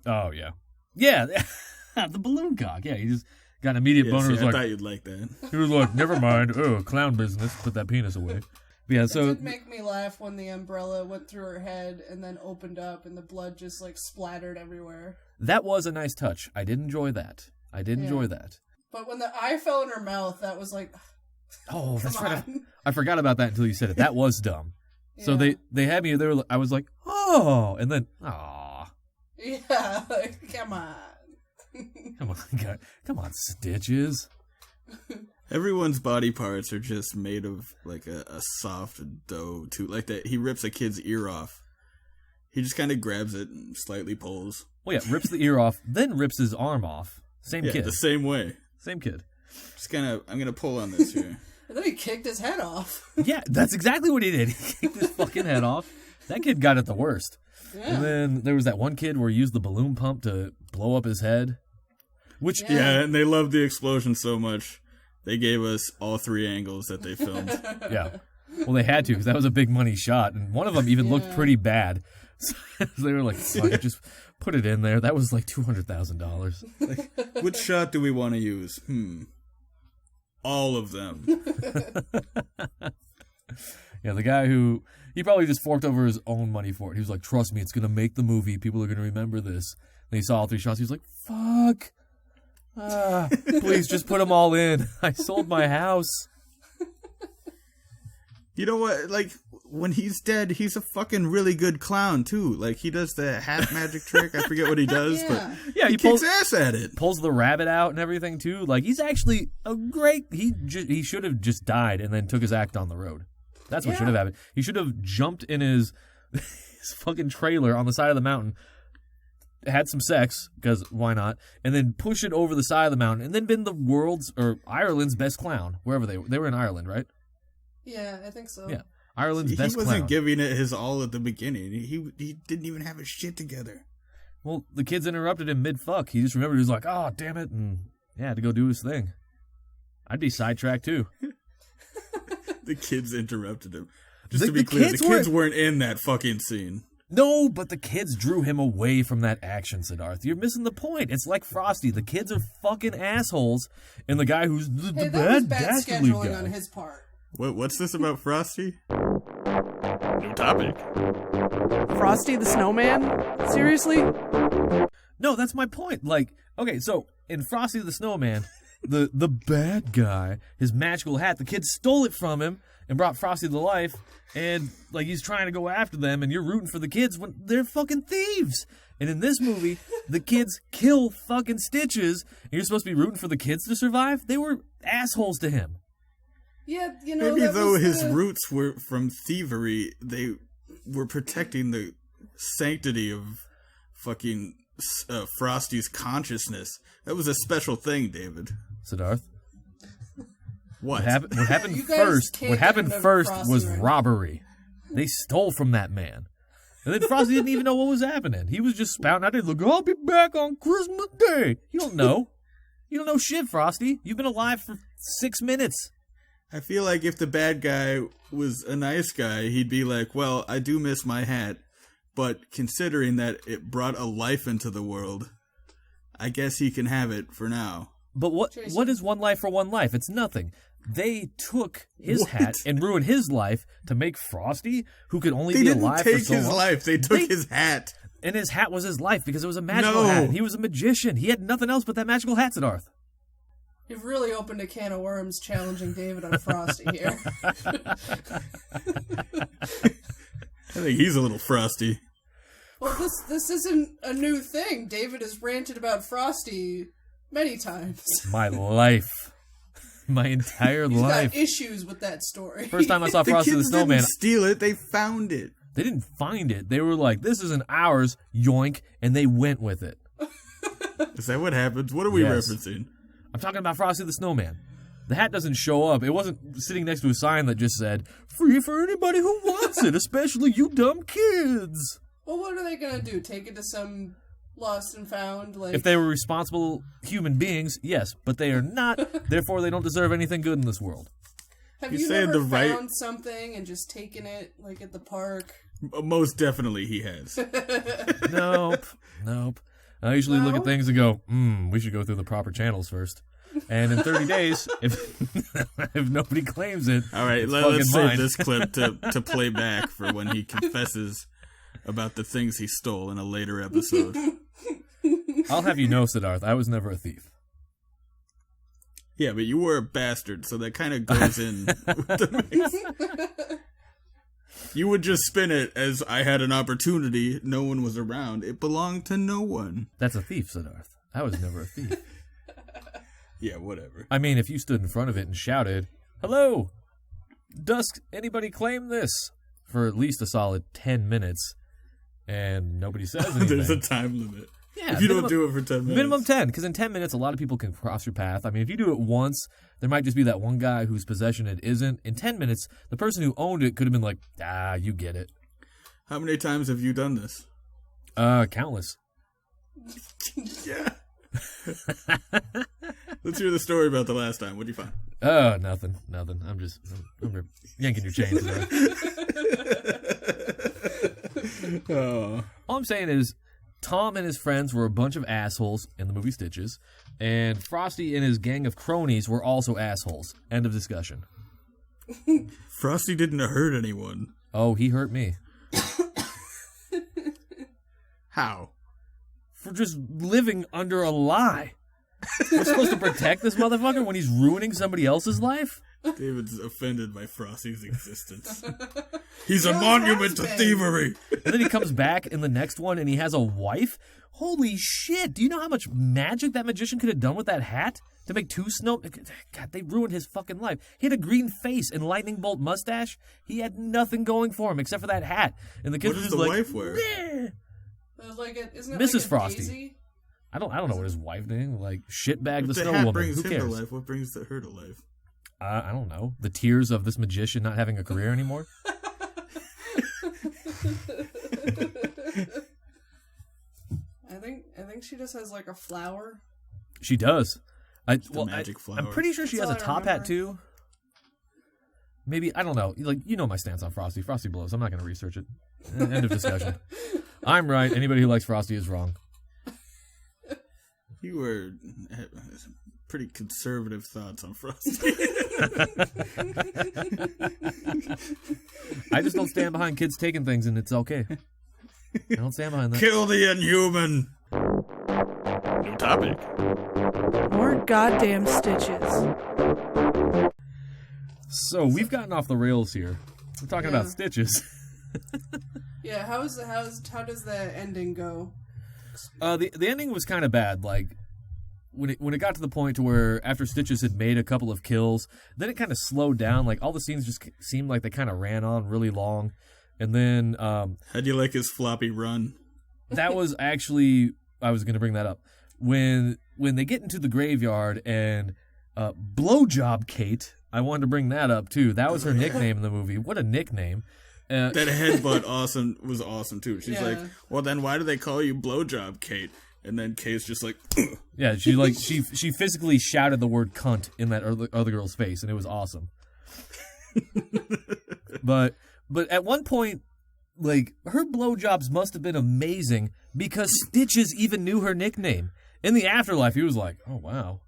Oh, yeah. Yeah, the balloon cock. Yeah, he just got an immediate boner. I thought you'd like that. He was like, never mind. Oh, clown business. Put that penis away. Yeah, so it did make me laugh when the umbrella went through her head and then opened up and the blood just like splattered everywhere. That was a nice touch. I did enjoy that. But when the eye fell in her mouth, that was like, oh, that's right. I forgot about that until you said it. That was dumb. So they had me there. I was like, oh, and then, aw. Yeah, like, come on. Come on, God. Come on, Stitches. Everyone's body parts are just made of like a soft dough too. Like that, he rips a kid's ear off. He just kind of grabs it and slightly pulls. Well, yeah, rips the ear off, then rips his arm off. Same kid. The same way. Same kid. I'm gonna pull on this here. And then he kicked his head off. Yeah, that's exactly what he did. He kicked his fucking head off. That kid got it the worst. Yeah. And then there was that one kid where he used the balloon pump to blow up his head. Which and they loved the explosion so much. They gave us all 3 angles that they filmed. Yeah. Well, they had to, because that was a big money shot. And one of them even looked pretty bad. So they were like, fuck it, just put it in there. That was like $200,000. Like, which shot do we want to use? All of them. Yeah, the guy who, he probably just forked over his own money for it. He was like, trust me, it's going to make the movie. People are going to remember this. And he saw all 3 shots. He was like, fuck. Please just put them all in. I sold my house. You know what? Like, when he's dead, he's a fucking really good clown, too. Like, he does the hat magic trick. I forget what he does, but he kicks ass at it. Pulls the rabbit out and everything, too. Like, he's actually a great... He should have just died and then took his act on the road. That's what should have happened. He should have jumped in his fucking trailer on the side of the mountain, had some sex, because why not, and then push it over the side of the mountain, and then been the world's, or Ireland's best clown, wherever they were in Ireland, right? Yeah, I think so. Yeah, Ireland's best clown. He wasn't giving it his all at the beginning. He didn't even have his shit together. Well, the kids interrupted him mid-fuck. He just remembered, he was like, oh, damn it, and had to go do his thing. I'd be sidetracked, too. The kids interrupted him. Just to be clear, the kids weren't in that fucking scene. No, but the kids drew him away from that action, Suddarth. You're missing the point. It's like Frosty. The kids are fucking assholes, and the guy who's the bad dastardly scheduling guy. on his part. What's this about Frosty? New topic. Frosty the Snowman? Seriously? No, that's my point. Like, okay, so in Frosty the Snowman, the bad guy, his magical hat, the kids stole it from him and brought Frosty to life, and like he's trying to go after them, and you're rooting for the kids when they're fucking thieves. And in this movie, the kids kill fucking Stitches, and you're supposed to be rooting for the kids to survive? They were assholes to him. Yeah, you know, maybe though his roots were from thievery, they were protecting the sanctity of fucking Frosty's consciousness. That was a special thing, David. Suddarth? What happened first? What happened first was robbery. They stole from that man, and then Frosty didn't even know what was happening. He was just spouting out, "Look, I'll be back on Christmas Day." You don't know. You don't know shit, Frosty. You've been alive for 6 minutes. I feel like if the bad guy was a nice guy, he'd be like, "Well, I do miss my hat, but considering that it brought a life into the world, I guess he can have it for now." But what is one life for one life? It's nothing. They took his hat and ruined his life to make Frosty, who could only be alive for so long. They didn't take his life. They took his hat. And his hat was his life because it was a magical hat. He was a magician. He had nothing else but that magical hat, Suddarth. You've really opened a can of worms challenging David on Frosty here. I think he's a little frosty. Well, this isn't a new thing. David has ranted about Frosty many times. My life. My entire life. He's got issues with that story. First time I saw Frosty the Snowman. They didn't steal it. They found it. They didn't find it. They were like, "This isn't ours, yoink," and they went with it. Is that what happens? What are we referencing? I'm talking about Frosty the Snowman. The hat doesn't show up. It wasn't sitting next to a sign that just said, "Free for anybody who wants it, especially you dumb kids." Well, what are they going to do? Take it to some lost and found? Like, if they were responsible human beings, yes, but they are not. Therefore, they don't deserve anything good in this world. Have you never found something and just taken it, like at the park? Most definitely he has. Nope. I usually look at things and go, we should go through the proper channels first. And in 30 days, if nobody claims it, all right, let's save this clip to play back for when he confesses about the things he stole in a later episode. I'll have you know, Suddarth, I was never a thief. Yeah, but you were a bastard, so that kind of goes in with the mix. You would just spin it as I had an opportunity, no one was around. It belonged to no one. That's a thief, Suddarth. I was never a thief. Yeah, whatever. I mean, if you stood in front of it and shouted, "Hello, Dusk, anybody claim this?" for at least a solid 10 minutes, and nobody says anything. There's a time limit. Yeah, if you don't do it for 10 minutes. Minimum 10, because in 10 minutes, a lot of people can cross your path. I mean, if you do it once, there might just be that one guy whose possession it isn't. In 10 minutes, the person who owned it could have been like, you get it. How many times have you done this? Countless. Yeah. Let's hear the story about the last time. What did you find? Nothing. I'm yanking your chains. All I'm saying is, Tom and his friends were a bunch of assholes in the movie Stitches, and Frosty and his gang of cronies were also assholes. End of discussion. Frosty didn't hurt anyone. Oh, he hurt me. How? For just living under a lie. We're supposed to protect this motherfucker when he's ruining somebody else's life? David's offended by Frosty's existence. He's He a always monument to has been. thievery. And then he comes back in the next one and he has a wife? Holy shit. Do you know how much magic that magician could have done with that hat? To make two snow... God, they ruined his fucking life. He had a green face and lightning bolt mustache. He had nothing going for him except for that hat. And the kid What was does just the like... wife wear? "Meh." Isn't it Mrs. like a Frosty. daisy? I don't know what his wife named. Like, shitbag the If the snow hat woman. brings Who him cares? to life, what brings her to life? I don't know. The tears of this magician not having a career anymore? I think she just has like a flower. She does. magic flower. I'm pretty sure she That's has a all I top hat remember. too. Maybe, I don't know. Like, you know my stance on Frosty. Frosty blows. I'm not going to research it. End of discussion. I'm right. Anybody who likes Frosty is wrong. You were pretty conservative thoughts on Frosty. I just don't stand behind kids taking things, and it's okay. I don't stand behind that. Kill the inhuman. New topic. More goddamn stitches. So we've gotten off the rails here. We're talking about Yeah. Stitches. Yeah, how does the ending go? The ending was kind of bad. Like when it got to the point to where after Stitches had made a couple of kills, then it kind of slowed down. Like all the scenes just seemed like they kind of ran on really long, and then How do you like his floppy run? that was actually I was going to bring that up when they get into the graveyard and blowjob Kate. I wanted to bring that up too. That was her nickname in the movie. What a nickname! That headbutt was awesome too. She's Yeah. like, well, then why do they call you blowjob, Kate? And then Kate's just like, Yeah, she physically shouted the word cunt in that other girl's face, and it was awesome. but at one point, like, her blowjobs must have been amazing because Stitches even knew her nickname. In the afterlife, he was like, "Oh wow,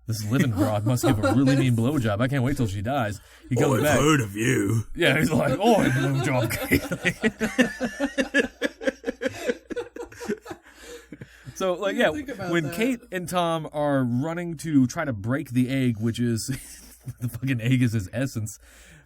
this living broad must give a really mean blowjob. I can't wait till she dies." He comes I've back. heard of you. Yeah, he's like, "Oh, blowjob Kate." So, like, yeah, Think about when that. Kate and Tom are running to try to break the egg, which is the fucking egg is his essence.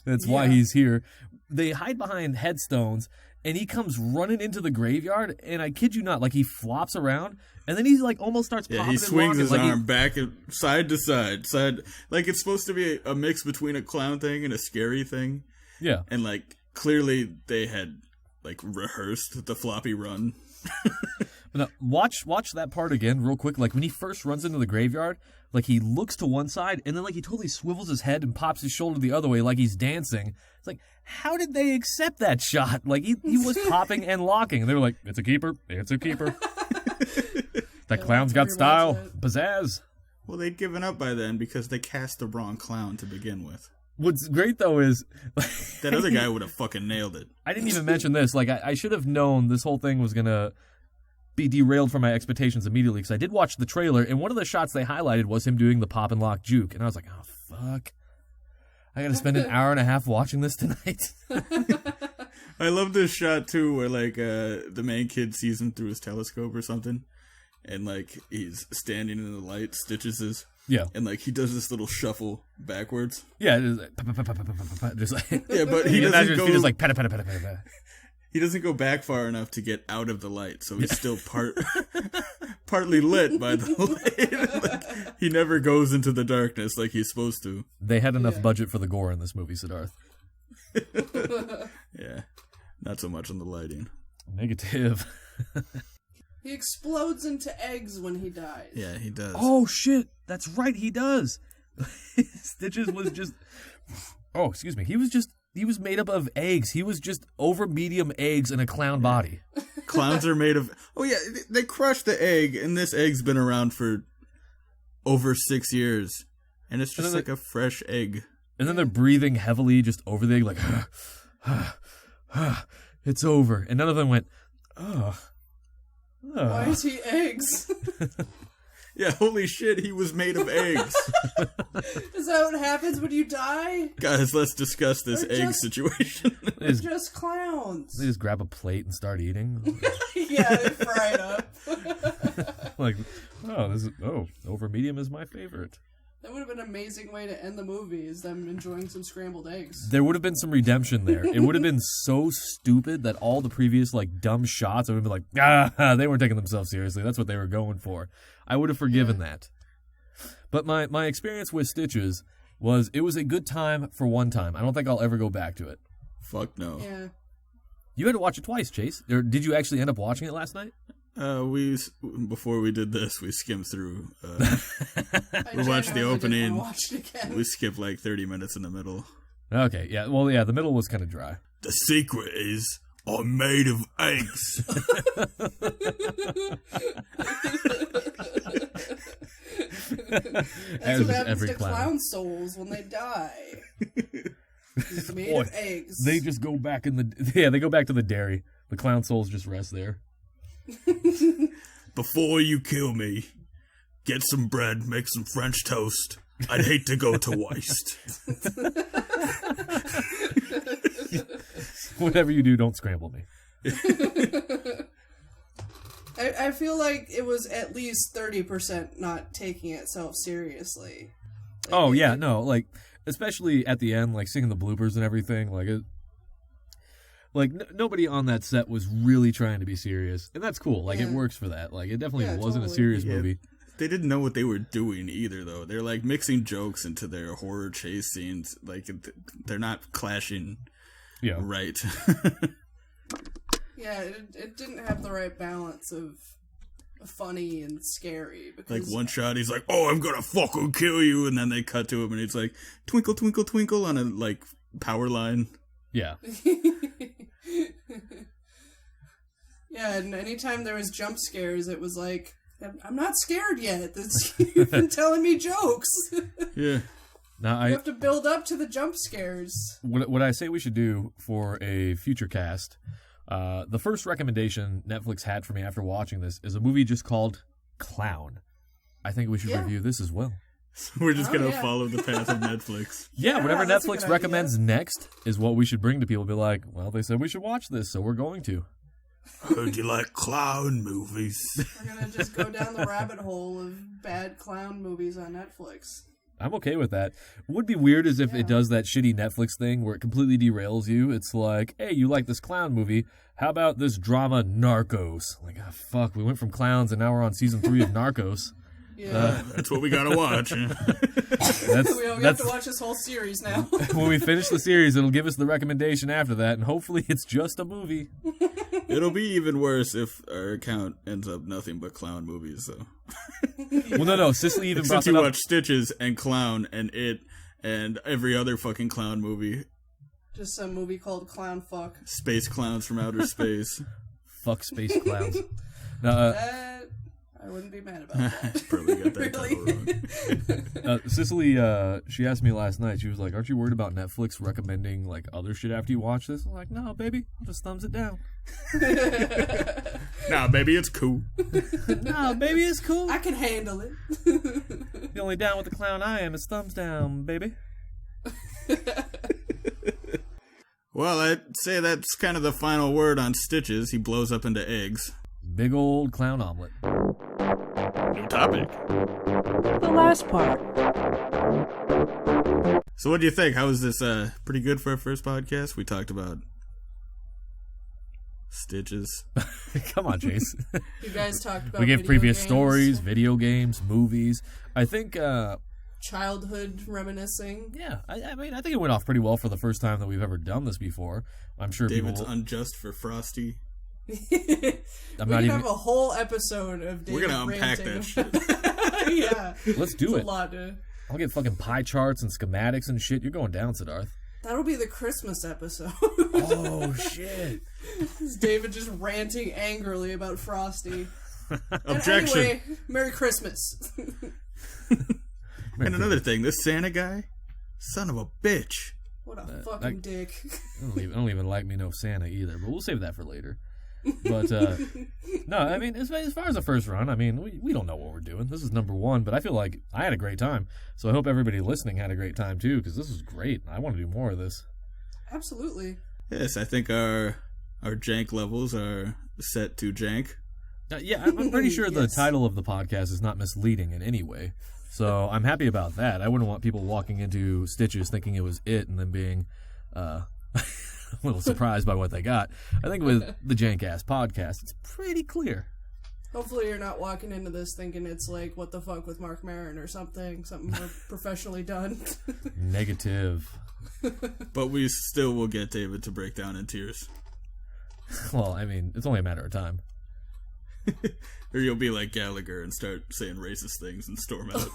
That's why Yeah. he's here. They hide behind headstones, and he comes running into the graveyard. And I kid you not, like he flops around, and then he's like almost starts Yeah, popping he and swings locking, his like arm back and side to side. Like it's supposed to be a mix between a clown thing and a scary thing. Yeah, And like clearly they had like rehearsed the floppy run. but now, watch that part again real quick. Like when he first runs into the graveyard, like he looks to one side, and then like he totally swivels his head and pops his shoulder the other way, like he's dancing. It's like, how did they accept that shot? Like he was popping and locking. They were like, "It's a keeper. It's a keeper." That clown's got rewatch style, it. pizzazz. Well, they'd given up by then because they cast the wrong clown to begin with. What's great though is That other guy would have fucking nailed it. I didn't even mention this. Like I should have known this whole thing was gonna be derailed from my expectations immediately because I did watch the trailer, and one of the shots they highlighted was him doing the pop and lock juke, and I was like, "Oh fuck, I gotta spend an hour and a half watching this tonight." I love this shot too, where like the main kid sees him through his telescope or something, and like he's standing in the light, Stitches is, Yeah, and like he does this little shuffle backwards. yeah, it is like, pa, pa, pa, pa, pa, pa, pa, just like Yeah, but he you imagine doesn't his go. feet is like pata pata pata pata pata. He doesn't go back far enough to get out of the light, so he's still partly lit by the light. Like, he never goes into the darkness like he's supposed to. They had enough budget for the gore in this movie, Suddarth. Yeah, not so much on the lighting. Negative. He explodes into eggs when he dies. Yeah, he does. Oh shit, that's right, he does. Stitches was just oh, excuse me. He was made up of eggs. He was just over medium eggs in a clown body. Clowns are made of. Oh yeah, they crushed the egg, and this egg's been around for over 6 years, and it's just And then like a fresh egg. And then they're breathing heavily just over the egg, like, it's over. And none of them went, oh. Why is he eggs? Yeah, holy shit, he was made of eggs. Is that what happens when you die? Guys, let's discuss this They're egg just- situation. They just, Just clowns. they just grab a plate and start eating. Yeah, they fry it up. Like, oh, over medium is my favorite. That would have been an amazing way to end the movie, is them enjoying some scrambled eggs. There would have been some redemption there. It would have been so stupid that all the previous, like, dumb shots, I would have been like, they weren't taking themselves seriously. That's what they were going for. I would have forgiven that. But my experience with Stitches was, it was a good time for one time. I don't think I'll ever go back to it. Fuck no. Yeah. You had to watch it twice, Chase. Or did you actually end up watching it last night? Before we did this, we skimmed through. We watched the genuinely opening. didn't wanna watch it again. We skipped like 30 minutes in the middle. Okay, yeah. Well, yeah, the middle was kind of dry. The secret is I'm made of eggs. That's what happens to clown souls when they die. It's made of eggs. They just go back they go back to the dairy. The clown souls just rest there. Before you kill me, get some bread, make some French toast. I'd hate to go to waste. Whatever you do, don't scramble me. I feel like it was at least 30% not taking itself seriously. Oh, yeah, no, like, especially at the end, like, seeing the bloopers and everything, like, nobody on that set was really trying to be serious, and that's cool, like, it works for that, like, it definitely wasn't a serious movie. They didn't know what they were doing either, though. They're, like, mixing jokes into their horror chase scenes, like, they're not clashing right. Yeah, it didn't have the right balance of funny and scary. Because, like, one shot, he's like, oh, I'm gonna fucking kill you, and then they cut to him, and it's like, twinkle, twinkle, twinkle, on a, like, power line. Yeah. Yeah, and anytime there was jump scares, it was like, I'm not scared yet. You've been telling me jokes. Yeah. Now, you have to build up to the jump scares. What I say we should do for a future cast, the first recommendation Netflix had for me after watching this is a movie just called Clown. I think we should review this as well. We're just going to follow the path of Netflix. Yeah, whatever Netflix recommends next is what we should bring to people. Be like, well, they said we should watch this, so we're going to. Heard you like clown movies. We're going to just go down the rabbit hole of bad clown movies on Netflix. I'm okay with that. What would be weird is if it does that shitty Netflix thing where it completely derails you. It's like, hey, you like this clown movie. How about this drama Narcos? Like, oh, fuck, we went from clowns and now we're on season 3 of Narcos. Yeah. That's what we gotta watch. We have to watch this whole series now. When we finish the series, it'll give us the recommendation after that, and hopefully it's just a movie. It'll be even worse if our account ends up nothing but clown movies, so. Well, no, Cicely even brought Since it you up. watch Stitches and Clown and It and every other fucking clown movie. Just some movie called Clown Fuck. Space Clowns from Outer Space. Fuck space clowns. No, I wouldn't be mad about that. Probably got that title wrong. Cicely, she asked me last night, she was like, aren't you worried about Netflix recommending, like, other shit after you watch this? I'm like, no, baby, I'll just thumbs it down. Nah, baby, it's cool. No, baby, it's cool. I can handle it. The only down with the clown I am is thumbs down, baby. Well, I'd say that's kind of the final word on Stitches. He blows up into eggs. Big old clown omelet. New topic. The last part. So what do you think? How was this? Pretty good for our first podcast? We talked about Stitches. Come on, Chase. You guys talked about we gave video previous games, stories, video games, movies. I think... childhood reminiscing. Yeah, I mean, I think it went off pretty well for the first time that we've ever done this before. I'm sure David's people... unjust for Frosty. We can have a whole episode of David We're gonna unpack ranting. that shit. Yeah. Let's do It's it. a lot to... I'll get fucking pie charts and schematics and shit. You're going down, Suddarth. That'll be the Christmas episode. Oh, shit. It's David just ranting angrily about Frosty. Objection. And anyway, Merry Christmas. And another thing, this Santa guy, son of a bitch. What a fucking dick. I don't even like me no Santa either, but we'll save that for later. But, no, I mean, as far as the first run, I mean, we don't know what we're doing. This is number 1, but I feel like I had a great time. So I hope everybody listening had a great time, too, because this was great. I want to do more of this. Absolutely. Yes, I think our jank levels are set to jank. Yeah, I'm pretty sure the Yes. title of the podcast is not misleading in any way. So I'm happy about that. I wouldn't want people walking into Stitches thinking it was it and then being a little surprised by what they got. I think with the Jank-Ass Podcast, it's pretty clear. Hopefully you're not walking into this thinking it's like, what the fuck with Mark Maron or something more professionally done. Negative. But we still will get David to break down in tears. Well, I mean, it's only a matter of time. Or you'll be like Gallagher and start saying racist things and storm out.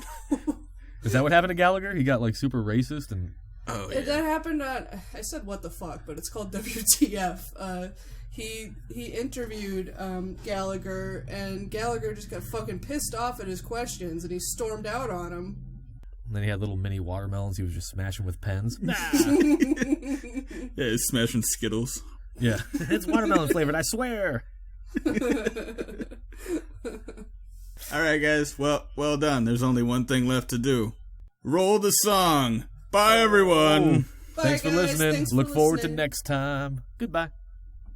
Is that what happened to Gallagher? He got like super racist and... Oh, yeah. That happened on, I said what the fuck, but it's called WTF. He interviewed Gallagher, and Gallagher just got fucking pissed off at his questions, and he stormed out on him. And then he had little mini watermelons he was just smashing with pens. Nah! Yeah, he's smashing Skittles. Yeah. It's watermelon flavored, I swear! Alright, guys. Well done. There's only one thing left to do. Roll the song. Bye, everyone. Bye, Thanks for guys. listening. Thanks for Look forward to listening. next time. Goodbye.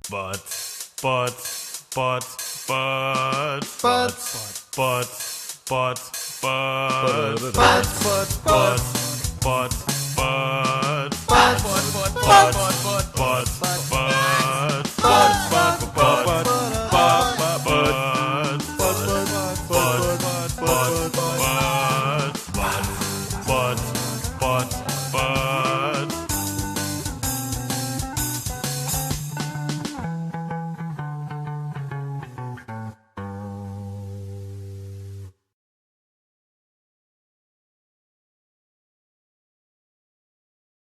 But